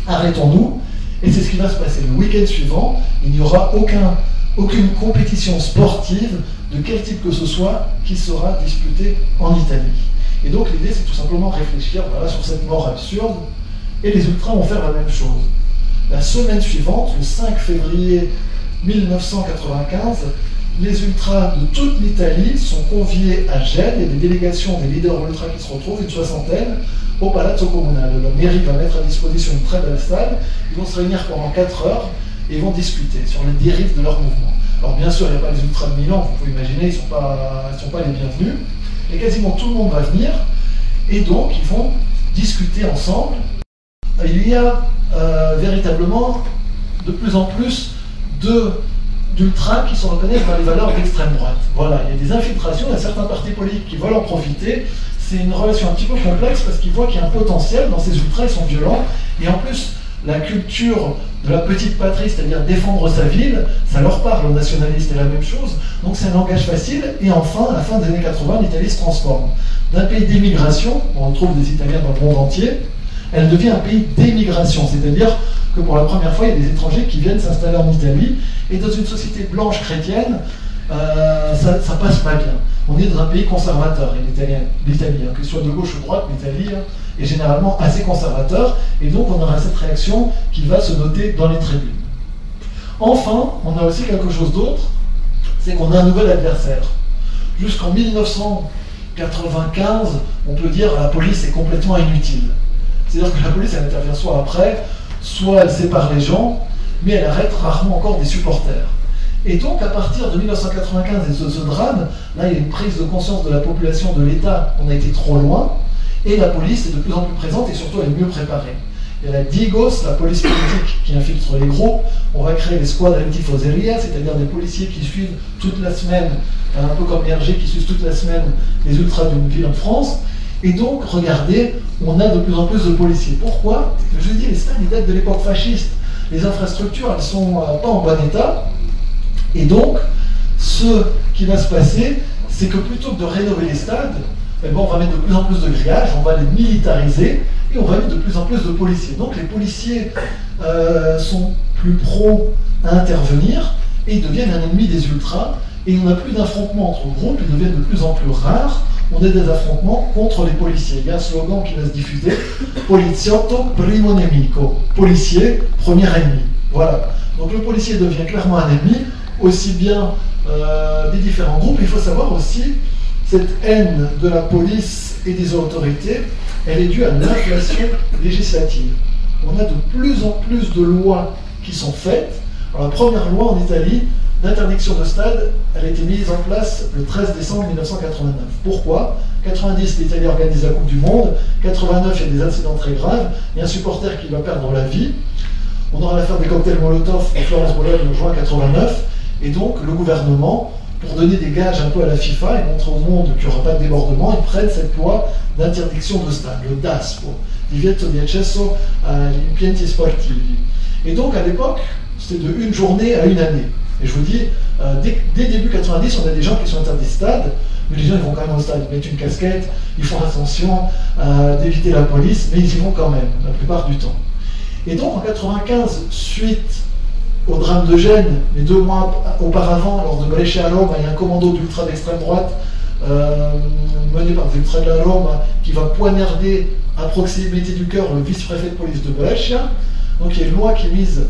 Arrêtons-nous, et c'est ce qui va se passer. Le week-end suivant, il n'y aura aucune compétition sportive, de quel type que ce soit, qui sera disputée en Italie. Et donc l'idée, c'est tout simplement réfléchir sur cette mort absurde, et les ultras vont faire la même chose. La semaine suivante, le 5 février 1995, les ultras de toute l'Italie sont conviés à Gênes. Il y a des délégations des leaders ultras qui se retrouvent, une soixantaine, au Palazzo Comunale. La mairie va mettre à disposition une très belle salle. Ils vont se réunir pendant 4 heures et ils vont discuter sur les dérives de leur mouvement. Alors bien sûr, il n'y a pas les ultras de Milan, vous pouvez imaginer, ils ne sont pas les bienvenus. Et quasiment tout le monde va venir. Et donc, ils vont discuter ensemble. Il y a véritablement de plus en plus d'ultras qui se reconnaissent dans les valeurs d'extrême droite. Voilà, il y a des infiltrations, il y a certains partis politiques qui veulent en profiter. C'est une relation un petit peu complexe parce qu'ils voient qu'il y a un potentiel dans ces ultras, ils sont violents. Et en plus, la culture de la petite patrie, c'est-à-dire défendre sa ville, ça leur parle aux nationalistes, et la même chose. Donc c'est un langage facile. Et enfin, à la fin des années 80, l'Italie se transforme. D'un pays d'émigration, on retrouve des Italiens dans le monde entier, elle devient un pays d'émigration, c'est-à-dire que pour la première fois, il y a des étrangers qui viennent s'installer en Italie, et dans une société blanche chrétienne, ça passe pas bien. On est dans un pays conservateur, et l'Italie, que ce soit de gauche ou de droite, l'Italie est généralement assez conservateur, et donc on aura cette réaction qui va se noter dans les tribunes. Enfin, on a aussi quelque chose d'autre, c'est qu'on a un nouvel adversaire. Jusqu'en 1995, on peut dire que la police est complètement inutile. C'est-à-dire que la police, elle intervient soit après, soit elle sépare les gens, mais elle arrête rarement encore des supporters. Et donc, à partir de 1995 et de ce drame, là, il y a une prise de conscience de la population, de l'État, on a été trop loin, et la police est de plus en plus présente, et surtout, elle est mieux préparée. Il y a la Digos, la police politique, qui infiltre les groupes. On va créer les squadres antifoseria, c'est-à-dire des policiers qui suivent toute la semaine, un peu comme RG, qui suivent toute la semaine les ultras d'une ville en France. Et donc, regardez, on a de plus en plus de policiers. Pourquoi? Je dis, les stades, ils datent de l'époque fasciste. Les infrastructures, elles ne sont pas en bon état. Et donc, ce qui va se passer, c'est que plutôt que de rénover les stades, eh ben, on va mettre de plus en plus de grillages, on va les militariser, et on va mettre de plus en plus de policiers. Donc, les policiers sont plus pros à intervenir, et ils deviennent un ennemi des ultras, et il n'y en a plus d'affrontements entre groupes, ils deviennent de plus en plus rares. On a des affrontements contre les policiers. Il y a un slogan qui va se diffuser, Poliziotto primo nemico, policier, premier ennemi. Voilà. Donc le policier devient clairement un ennemi, aussi bien des différents groupes. Il faut savoir aussi, cette haine de la police et des autorités, elle est due à l'inflation législative. On a de plus en plus de lois qui sont faites. Alors, la première loi en Italie, l'interdiction de stade, elle a été mise en place le 13 décembre 1989. Pourquoi? 90, l'Italie organise la Coupe du Monde. 89, il y a des incidents très graves. Il y a un supporter qui va perdre la vie. On aura l'affaire des cocktails Molotov en Florence-Bologne en juin 89. Et donc, le gouvernement, pour donner des gages un peu à la FIFA et montrer au monde qu'il n'y aura pas de débordement, ils prennent cette loi d'interdiction de stade, le DASPO, Divieto di accesso agli impianti sportivi. Et donc, à l'époque, c'était de une journée à une année. Et je vous dis, dès début 90, on a des gens qui sont interdits de stade, mais les gens ils vont quand même au stade, ils mettent une casquette, ils font attention d'éviter la police, mais ils y vont quand même, la plupart du temps. Et donc en 95, suite au drame de Gênes, mais 2 mois auparavant, lors de Brescia à Rome, il y a un commando d'ultra d'extrême droite mené par des ultras de la Rome qui va poignarder à proximité du cœur le vice-préfet de police de Brescia. Donc il y a une loi qui est mise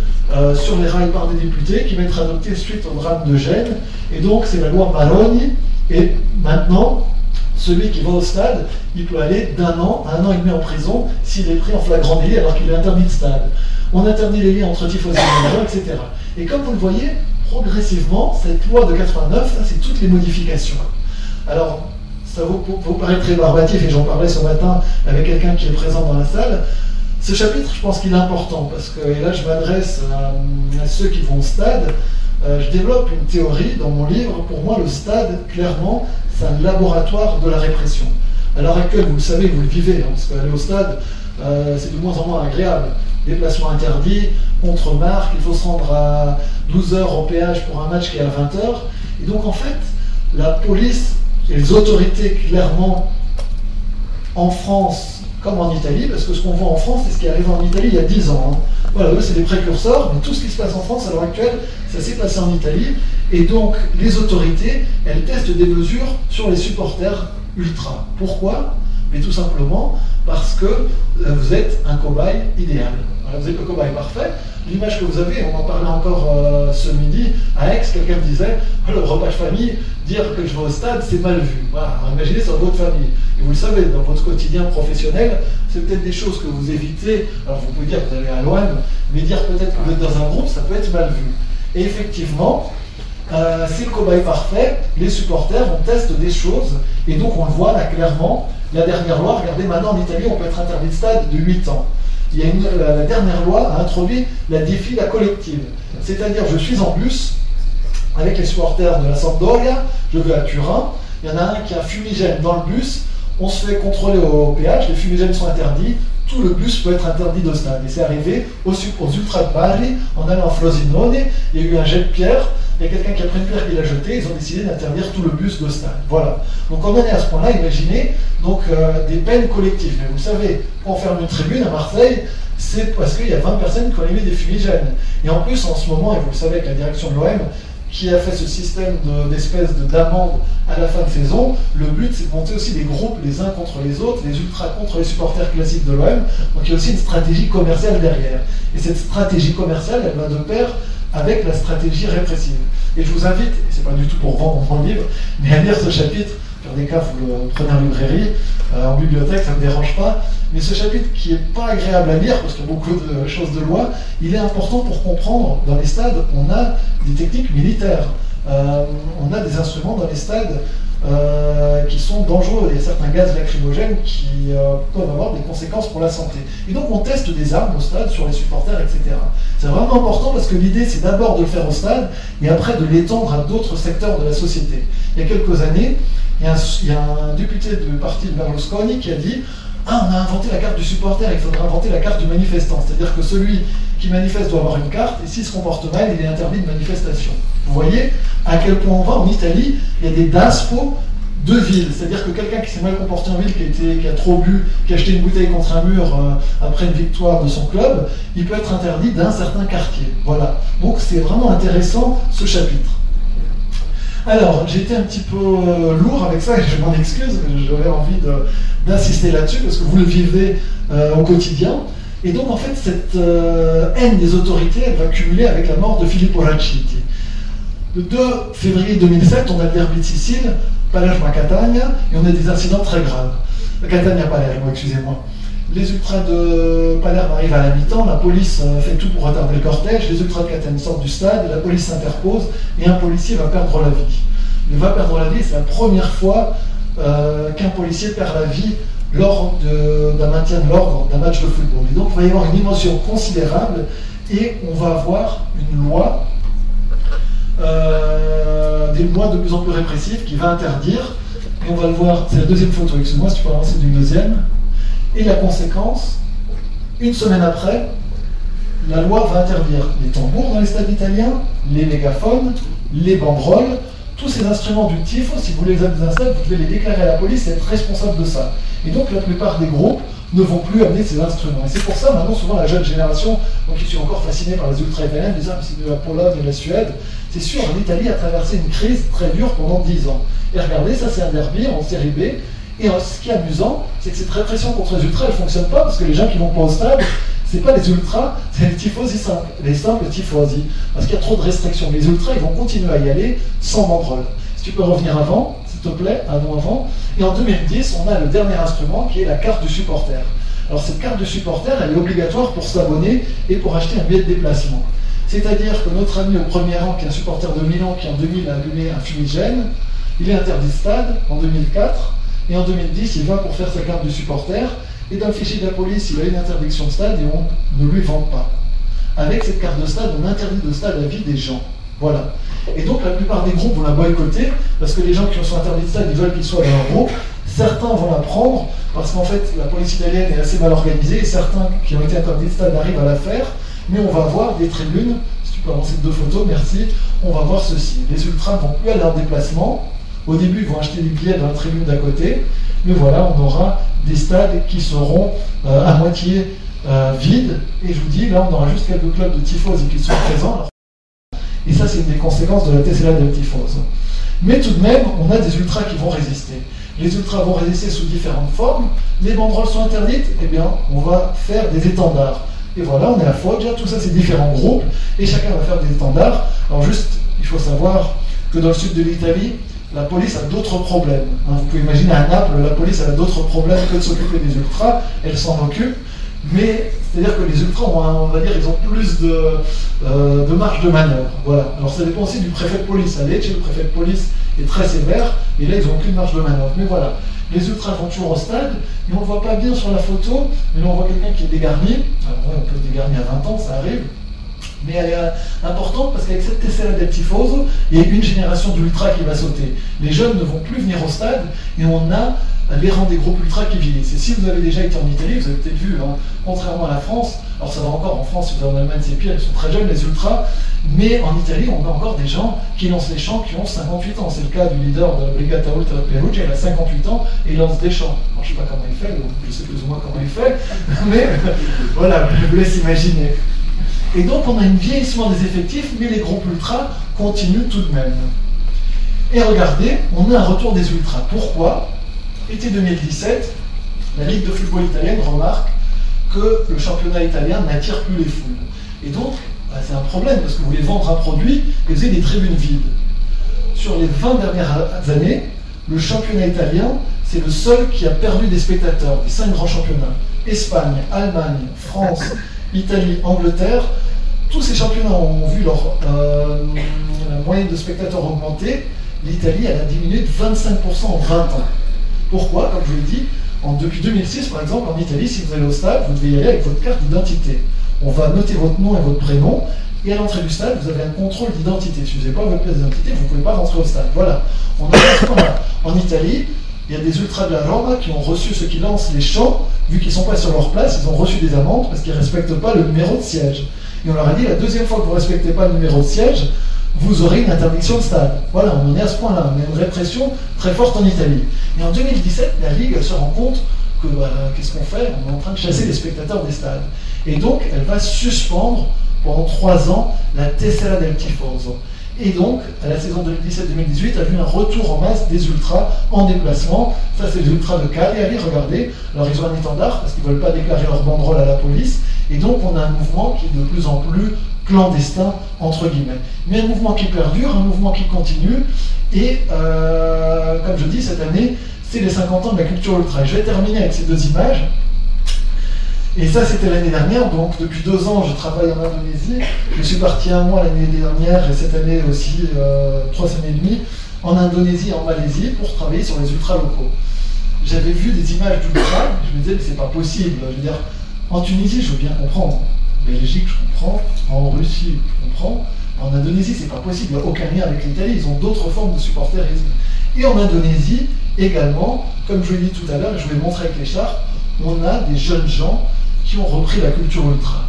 sur les rails par des députés, qui va être adoptée suite au drame de Gênes. Et donc c'est la loi Maroni. Et maintenant, celui qui va au stade, il peut aller d'1 an à 1 an et demi en prison s'il est pris en flagrant délit alors qu'il est interdit de stade. On interdit les liens entre tifosi et gens, etc. Et comme vous le voyez, progressivement, cette loi de 89, ça c'est toutes les modifications. Alors, ça vous paraît très barbatif, et j'en parlais ce matin avec quelqu'un qui est présent dans la salle. Ce chapitre, je pense qu'il est important, parce que, et là je m'adresse à ceux qui vont au stade, je développe une théorie dans mon livre. Pour moi, le stade, clairement, c'est un laboratoire de la répression. À l'heure actuelle, vous le savez, vous le vivez, hein, parce qu'aller au stade, c'est de moins en moins agréable. Déplacement interdit, contre-marque, il faut se rendre à 12 h au péage pour un match qui est à 20 h. Et donc, en fait, la police et les autorités, clairement, en France, comme en Italie, parce que ce qu'on voit en France, c'est ce qui est arrivé en Italie il y a 10 ans. Hein. Voilà, eux, c'est des précurseurs, mais tout ce qui se passe en France à l'heure actuelle, ça s'est passé en Italie. Et donc, les autorités, elles testent des mesures sur les supporters ultra. Pourquoi? Mais tout simplement parce que vous êtes un cobaye idéal. Voilà, vous êtes le cobaye parfait. l'image que vous avez, on en parlait encore ce midi, à Aix, quelqu'un me disait, le repas de famille, dire que je vais au stade, c'est mal vu. Voilà, imaginez sur votre famille. Et vous le savez, dans votre quotidien professionnel, c'est peut-être des choses que vous évitez. Alors vous pouvez dire que vous allez à l'OM, mais dire peut-être que vous êtes dans un groupe, ça peut être mal vu. Et effectivement, c'est le cobaye parfait, les supporters, on teste des choses, et donc on le voit là clairement, la dernière loi, regardez maintenant en Italie, on peut être interdit de stade de 8 ans. Il y a la dernière loi a introduit la défila collective, c'est-à-dire je suis en bus avec les supporters de la Sampdoria, je vais à Turin, il y en a un qui a un fumigène dans le bus, on se fait contrôler au péage, les fumigènes sont interdits, tout le bus peut être interdit de stade. Et c'est arrivé aux ultras de Bari, en allant à Frosinone, il y a eu un jet de pierre, il y a quelqu'un qui a pris une pierre qui l'a jetée, ils ont décidé d'interdire tout le bus de stade. Voilà. Donc on en est à ce point-là, imaginez donc, des peines collectives. Mais vous savez, quand on ferme une tribune à Marseille, c'est parce qu'il y a 20 personnes qui ont émis des fumigènes. Et en plus, en ce moment, et vous le savez avec la direction de l'OM, qui a fait ce système d'espèces d'amende à la fin de saison, le but c'est de monter aussi des groupes les uns contre les autres, les ultras contre les supporters classiques de l'OM, donc il y a aussi une stratégie commerciale derrière. Et cette stratégie commerciale, elle va de pair avec la stratégie répressive. Et je vous invite, et c'est pas du tout pour vendre mon livre, mais à lire ce chapitre, dans des cas vous le prenez en librairie, en bibliothèque, ça ne me dérange pas, mais ce chapitre qui n'est pas agréable à lire, parce qu'il y a beaucoup de choses de loi, il est important pour comprendre, dans les stades, on a des techniques militaires, on a des instruments dans les stades qui sont dangereux, il y a certains gaz lacrymogènes qui peuvent avoir des conséquences pour la santé. Et donc on teste des armes au stade sur les supporters, etc. C'est vraiment important parce que l'idée c'est d'abord de le faire au stade et après de l'étendre à d'autres secteurs de la société. Il y a quelques années, il y a un député du parti de Berlusconi qui a dit « Ah, on a inventé la carte du supporter, il faudrait inventer la carte du manifestant. » C'est-à-dire que celui qui manifeste doit avoir une carte, et s'il se comporte mal, il est interdit de manifestation. Vous voyez à quel point on va en Italie, il y a des DASPO de ville. C'est-à-dire que quelqu'un qui s'est mal comporté en ville, qui a trop bu, qui a jeté une bouteille contre un mur après une victoire de son club, il peut être interdit d'un certain quartier. Voilà. Donc c'est vraiment intéressant ce chapitre. Alors, j'ai été un petit peu lourd avec ça, et je m'en excuse, mais j'avais envie d'insister là-dessus, parce que vous le vivez au quotidien. Et donc, en fait, cette haine des autorités, elle va cumuler avec la mort de Filippo Raciti. Le 2 février 2007, on a le derby de Sicile, Palermo-Catania, et on a des incidents très graves. Catania-Palermo, excusez-moi. Les ultras de Palerme arrivent à la mi-temps, la police fait tout pour retarder le cortège, les ultras de Catania sortent du stade, la police s'interpose et un policier va perdre la vie. Il va perdre la vie, c'est la première fois qu'un policier perd la vie lors d'un maintien de l'ordre d'un match de football. Et donc il va y avoir une émotion considérable et on va avoir une loi, des lois de plus en plus répressives qui va interdire, et on va le voir, c'est la deuxième photo, excuse-moi si tu peux avancer d'une deuxième. Et la conséquence, une semaine après, la loi va interdire les tambours dans les stades italiens, les mégaphones, les banderoles, tous ces instruments du tifo, si vous les avez dans un stade, vous devez les déclarer à la police et être responsable de ça. Et donc la plupart des groupes ne vont plus amener ces instruments. Et c'est pour ça, maintenant, souvent la jeune génération, donc qui sont encore fascinés par les ultra-italiens, disent « Ah, c'est de la Pologne et de la Suède ». C'est sûr, l'Italie a traversé une crise très dure pendant 10 ans. Et regardez, ça c'est un derby en série B. Et ce qui est amusant, c'est que cette répression contre les ultras, elle ne fonctionne pas parce que les gens qui vont pas au stade, c'est pas les ultras, c'est les tifosi simples, les simples tifosi. Parce qu'il y a trop de restrictions. Les ultras, ils vont continuer à y aller sans banderole. Si tu peux revenir avant, s'il te plaît, avant. Et en 2010, on a le dernier instrument qui est la carte du supporter. Alors cette carte du supporter, elle est obligatoire pour s'abonner et pour acheter un billet de déplacement. C'est-à-dire que notre ami au premier rang, qui est un supporter de Milan, qui en 2000 a allumé un fumigène, il est interdit de stade en 2004. Et en 2010, il va pour faire sa carte de supporter, et dans le fichier de la police, il a une interdiction de stade et on ne lui vend pas. Avec cette carte de stade, on interdit de stade la vie des gens. Voilà. Et donc la plupart des groupes vont la boycotter, parce que les gens qui sont interdits de stade, ils veulent qu'ils soient dans leur groupe. Certains vont la prendre, parce qu'en fait, la police italienne est assez mal organisée, et certains qui ont été interdits de stade arrivent à la faire, mais on va voir des tribunes, si tu peux avancer 2 photos, merci, on va voir ceci. Les ultras ne vont plus aller en déplacement. Au début, ils vont acheter des billets dans la tribune d'à côté, mais voilà, on aura des stades qui seront à moitié vides, et je vous dis, là, on aura juste quelques clubs de tifosi qui sont présents, et ça, c'est une des conséquences de la Tesla del Tifoso. Mais tout de même, on a des ultras qui vont résister. Les ultras vont résister sous différentes formes, les banderoles sont interdites, eh bien, on va faire des étendards. Et voilà, on est à Foggia, tout ça c'est différents groupes, et chacun va faire des étendards. Alors juste, il faut savoir que dans le sud de l'Italie, la police a d'autres problèmes. Vous pouvez imaginer à Naples, la police a d'autres problèmes que de s'occuper des ultras, elle s'en occupe, mais c'est-à-dire que les ultras ont, on va dire, ils ont plus de marge de manœuvre. Voilà. Alors ça dépend aussi du préfet de police. À Lecce, le préfet de police est très sévère, et là ils n'ont aucune marge de manœuvre. Mais voilà, les ultras vont toujours au stade, mais on ne voit pas bien sur la photo, mais là on voit quelqu'un qui est dégarni. Alors ouais, on peut être dégarni à 20 ans, ça arrive. Mais elle est importante parce qu'avec cette Tessera del Tifoso, il y a une génération d'ultras qui va sauter. Les jeunes ne vont plus venir au stade et on a les rangs des groupes ultras qui vieillissent. Et si vous avez déjà été en Italie, vous avez peut-être vu, hein, contrairement à la France, alors ça va encore en France, si vous allez en Allemagne c'est pire, ils sont très jeunes les ultras, mais en Italie on a encore des gens qui lancent les chants qui ont 58 ans. C'est le cas du leader de Brigata Ultra Perugia, il a 58 ans et il lance des chants. Alors je ne sais pas comment il fait, je sais plus ou moins comment il fait, mais voilà, je vous laisse imaginer. Et donc on a un vieillissement des effectifs, mais les groupes ultras continuent tout de même. Et regardez, on a un retour des ultras. Pourquoi ? Été 2017, la Ligue de football italienne remarque que le championnat italien n'attire plus les foules. Et donc, c'est un problème, parce que vous voulez vendre un produit et vous avez des tribunes vides. Sur les 20 dernières années, le championnat italien, c'est le seul qui a perdu des spectateurs, des 5 grands championnats. Espagne, Allemagne, France, Italie, Angleterre, tous ces championnats ont vu leur moyenne de spectateurs augmenter. L'Italie, elle a diminué de 25% en 20 ans. Pourquoi ? Comme je vous l'ai dit, depuis 2006, par exemple, en Italie, si vous allez au stade, vous devez y aller avec votre carte d'identité. On va noter votre nom et votre prénom, et à l'entrée du stade, vous avez un contrôle d'identité. Si vous n'avez pas votre pièce d'identité, vous ne pouvez pas rentrer au stade. Voilà. On a ce point-là. En Italie, il y a des ultras de la Roma qui ont reçu ceux qui lancent les chants, vu qu'ils ne sont pas sur leur place, ils ont reçu des amendes parce qu'ils ne respectent pas le numéro de siège. Et on leur a dit, la deuxième fois que vous ne respectez pas le numéro de siège, vous aurez une interdiction de stade. Voilà, on en est à ce point-là. On a une répression très forte en Italie. Et en 2017, la Ligue elle se rend compte que, qu'est-ce qu'on fait ? On est en train de chasser les spectateurs des stades. Et donc, elle va suspendre pendant 3 ans la Tessera del Tifoso. Et donc, à la saison 2017-2018, a vu un retour en masse des ultras en déplacement. Ça, c'est les ultras de Cagliari, regardez. Alors, ils ont un étendard parce qu'ils ne veulent pas déclarer leur banderole à la police. Et donc, on a un mouvement qui est de plus en plus clandestin, entre guillemets. Mais un mouvement qui perdure, un mouvement qui continue. Et, comme je dis, cette année, c'est les 50 ans de la culture ultra. Et je vais terminer avec ces 2 images. Et ça, c'était l'année dernière, donc depuis 2 ans, je travaille en Indonésie. Je suis parti 1 mois l'année dernière, et cette année aussi, 3 semaines et demie, en Indonésie et en Malaisie, pour travailler sur les ultras locaux. J'avais vu des images d'ultras, je me disais, mais c'est pas possible. Je veux dire, en Tunisie, je veux bien comprendre. En Belgique, je comprends. En Russie, je comprends. En Indonésie, c'est pas possible. Il n'y a aucun lien avec l'Italie. Ils ont d'autres formes de supporterisme. Et en Indonésie, également, comme je l'ai dit tout à l'heure, et je vous l'ai montré avec les chars, on a des jeunes gens qui ont repris la culture ultra.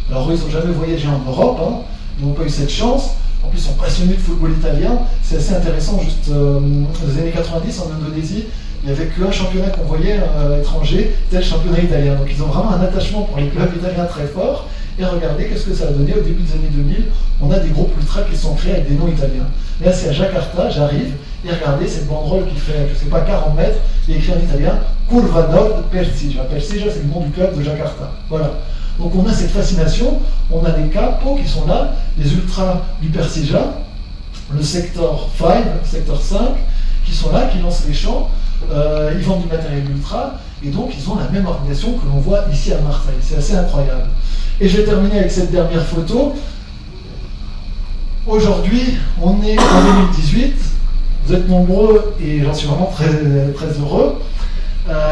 Alors eux, ils n'ont jamais voyagé en Europe, hein, ils n'ont pas eu cette chance. En plus, ils sont passionnés de football italien. C'est assez intéressant, juste dans les années 90, en Indonésie, il n'y avait qu'un championnat qu'on voyait étranger, c'était le championnat italien. Donc ils ont vraiment un attachement pour les clubs italiens très fort. Et regardez, qu'est-ce que ça a donné au début des années 2000. On a des groupes ultra qui sont créés avec des noms italiens. Là, c'est à Jakarta, j'arrive, et regardez cette banderole qui fait, je ne sais pas, 40 mètres, il est écrit en italien, Curva Nord Persija. Persija, c'est le nom du club de Jakarta. Voilà. Donc on a cette fascination, on a des capos qui sont là, les ultras du Persija, le secteur 5, secteur 5, qui sont là, qui lancent les chants, ils vendent du matériel ultra, et donc ils ont la même organisation que l'on voit ici à Marseille. C'est assez incroyable. Et je vais terminer avec cette dernière photo. Aujourd'hui, on est en 2018, vous êtes nombreux et j'en suis vraiment très, très heureux.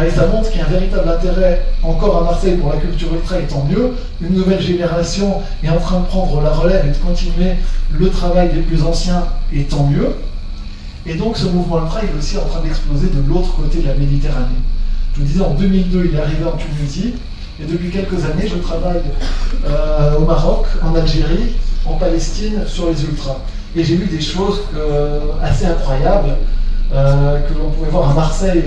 Et ça montre qu'il y a un véritable intérêt encore à Marseille pour la culture ultra, et tant mieux. Une nouvelle génération est en train de prendre la relève et de continuer le travail des plus anciens, et tant mieux. Et donc ce mouvement ultra il est aussi en train d'exploser de l'autre côté de la Méditerranée. Je vous disais, en 2002, il est arrivé en Tunisie, et depuis quelques années, je travaille au Maroc, en Algérie, en Palestine, sur les ultras. Et j'ai vu des choses assez incroyables, que l'on pouvait voir à Marseille,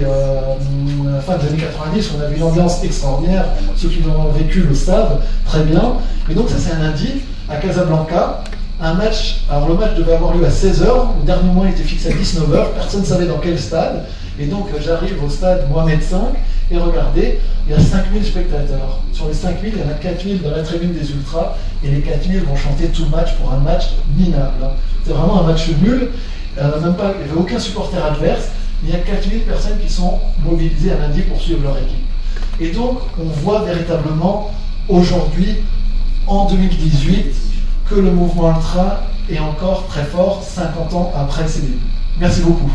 fin des années 90, on avait une ambiance extraordinaire. Ceux qui l'ont vécu le savent très bien. Et donc ça, c'est un lundi, à Casablanca, un match. Alors le match devait avoir lieu à 16h, le dernier mois était fixé à 19h, personne ne savait dans quel stade. Et donc j'arrive au stade Mohamed V, Et regardez, il y a 5000 spectateurs. Sur les 5000, il y en a 4000 dans la tribune des Ultras, et les 4000 vont chanter tout le match pour un match minable. C'est vraiment un match nul. Il n'y avait aucun supporter adverse. Il y a 4000 personnes qui sont mobilisées à lundi pour suivre leur équipe. Et donc, on voit véritablement aujourd'hui, en 2018, que le mouvement ultra est encore très fort 50 ans après ses débuts. Merci beaucoup.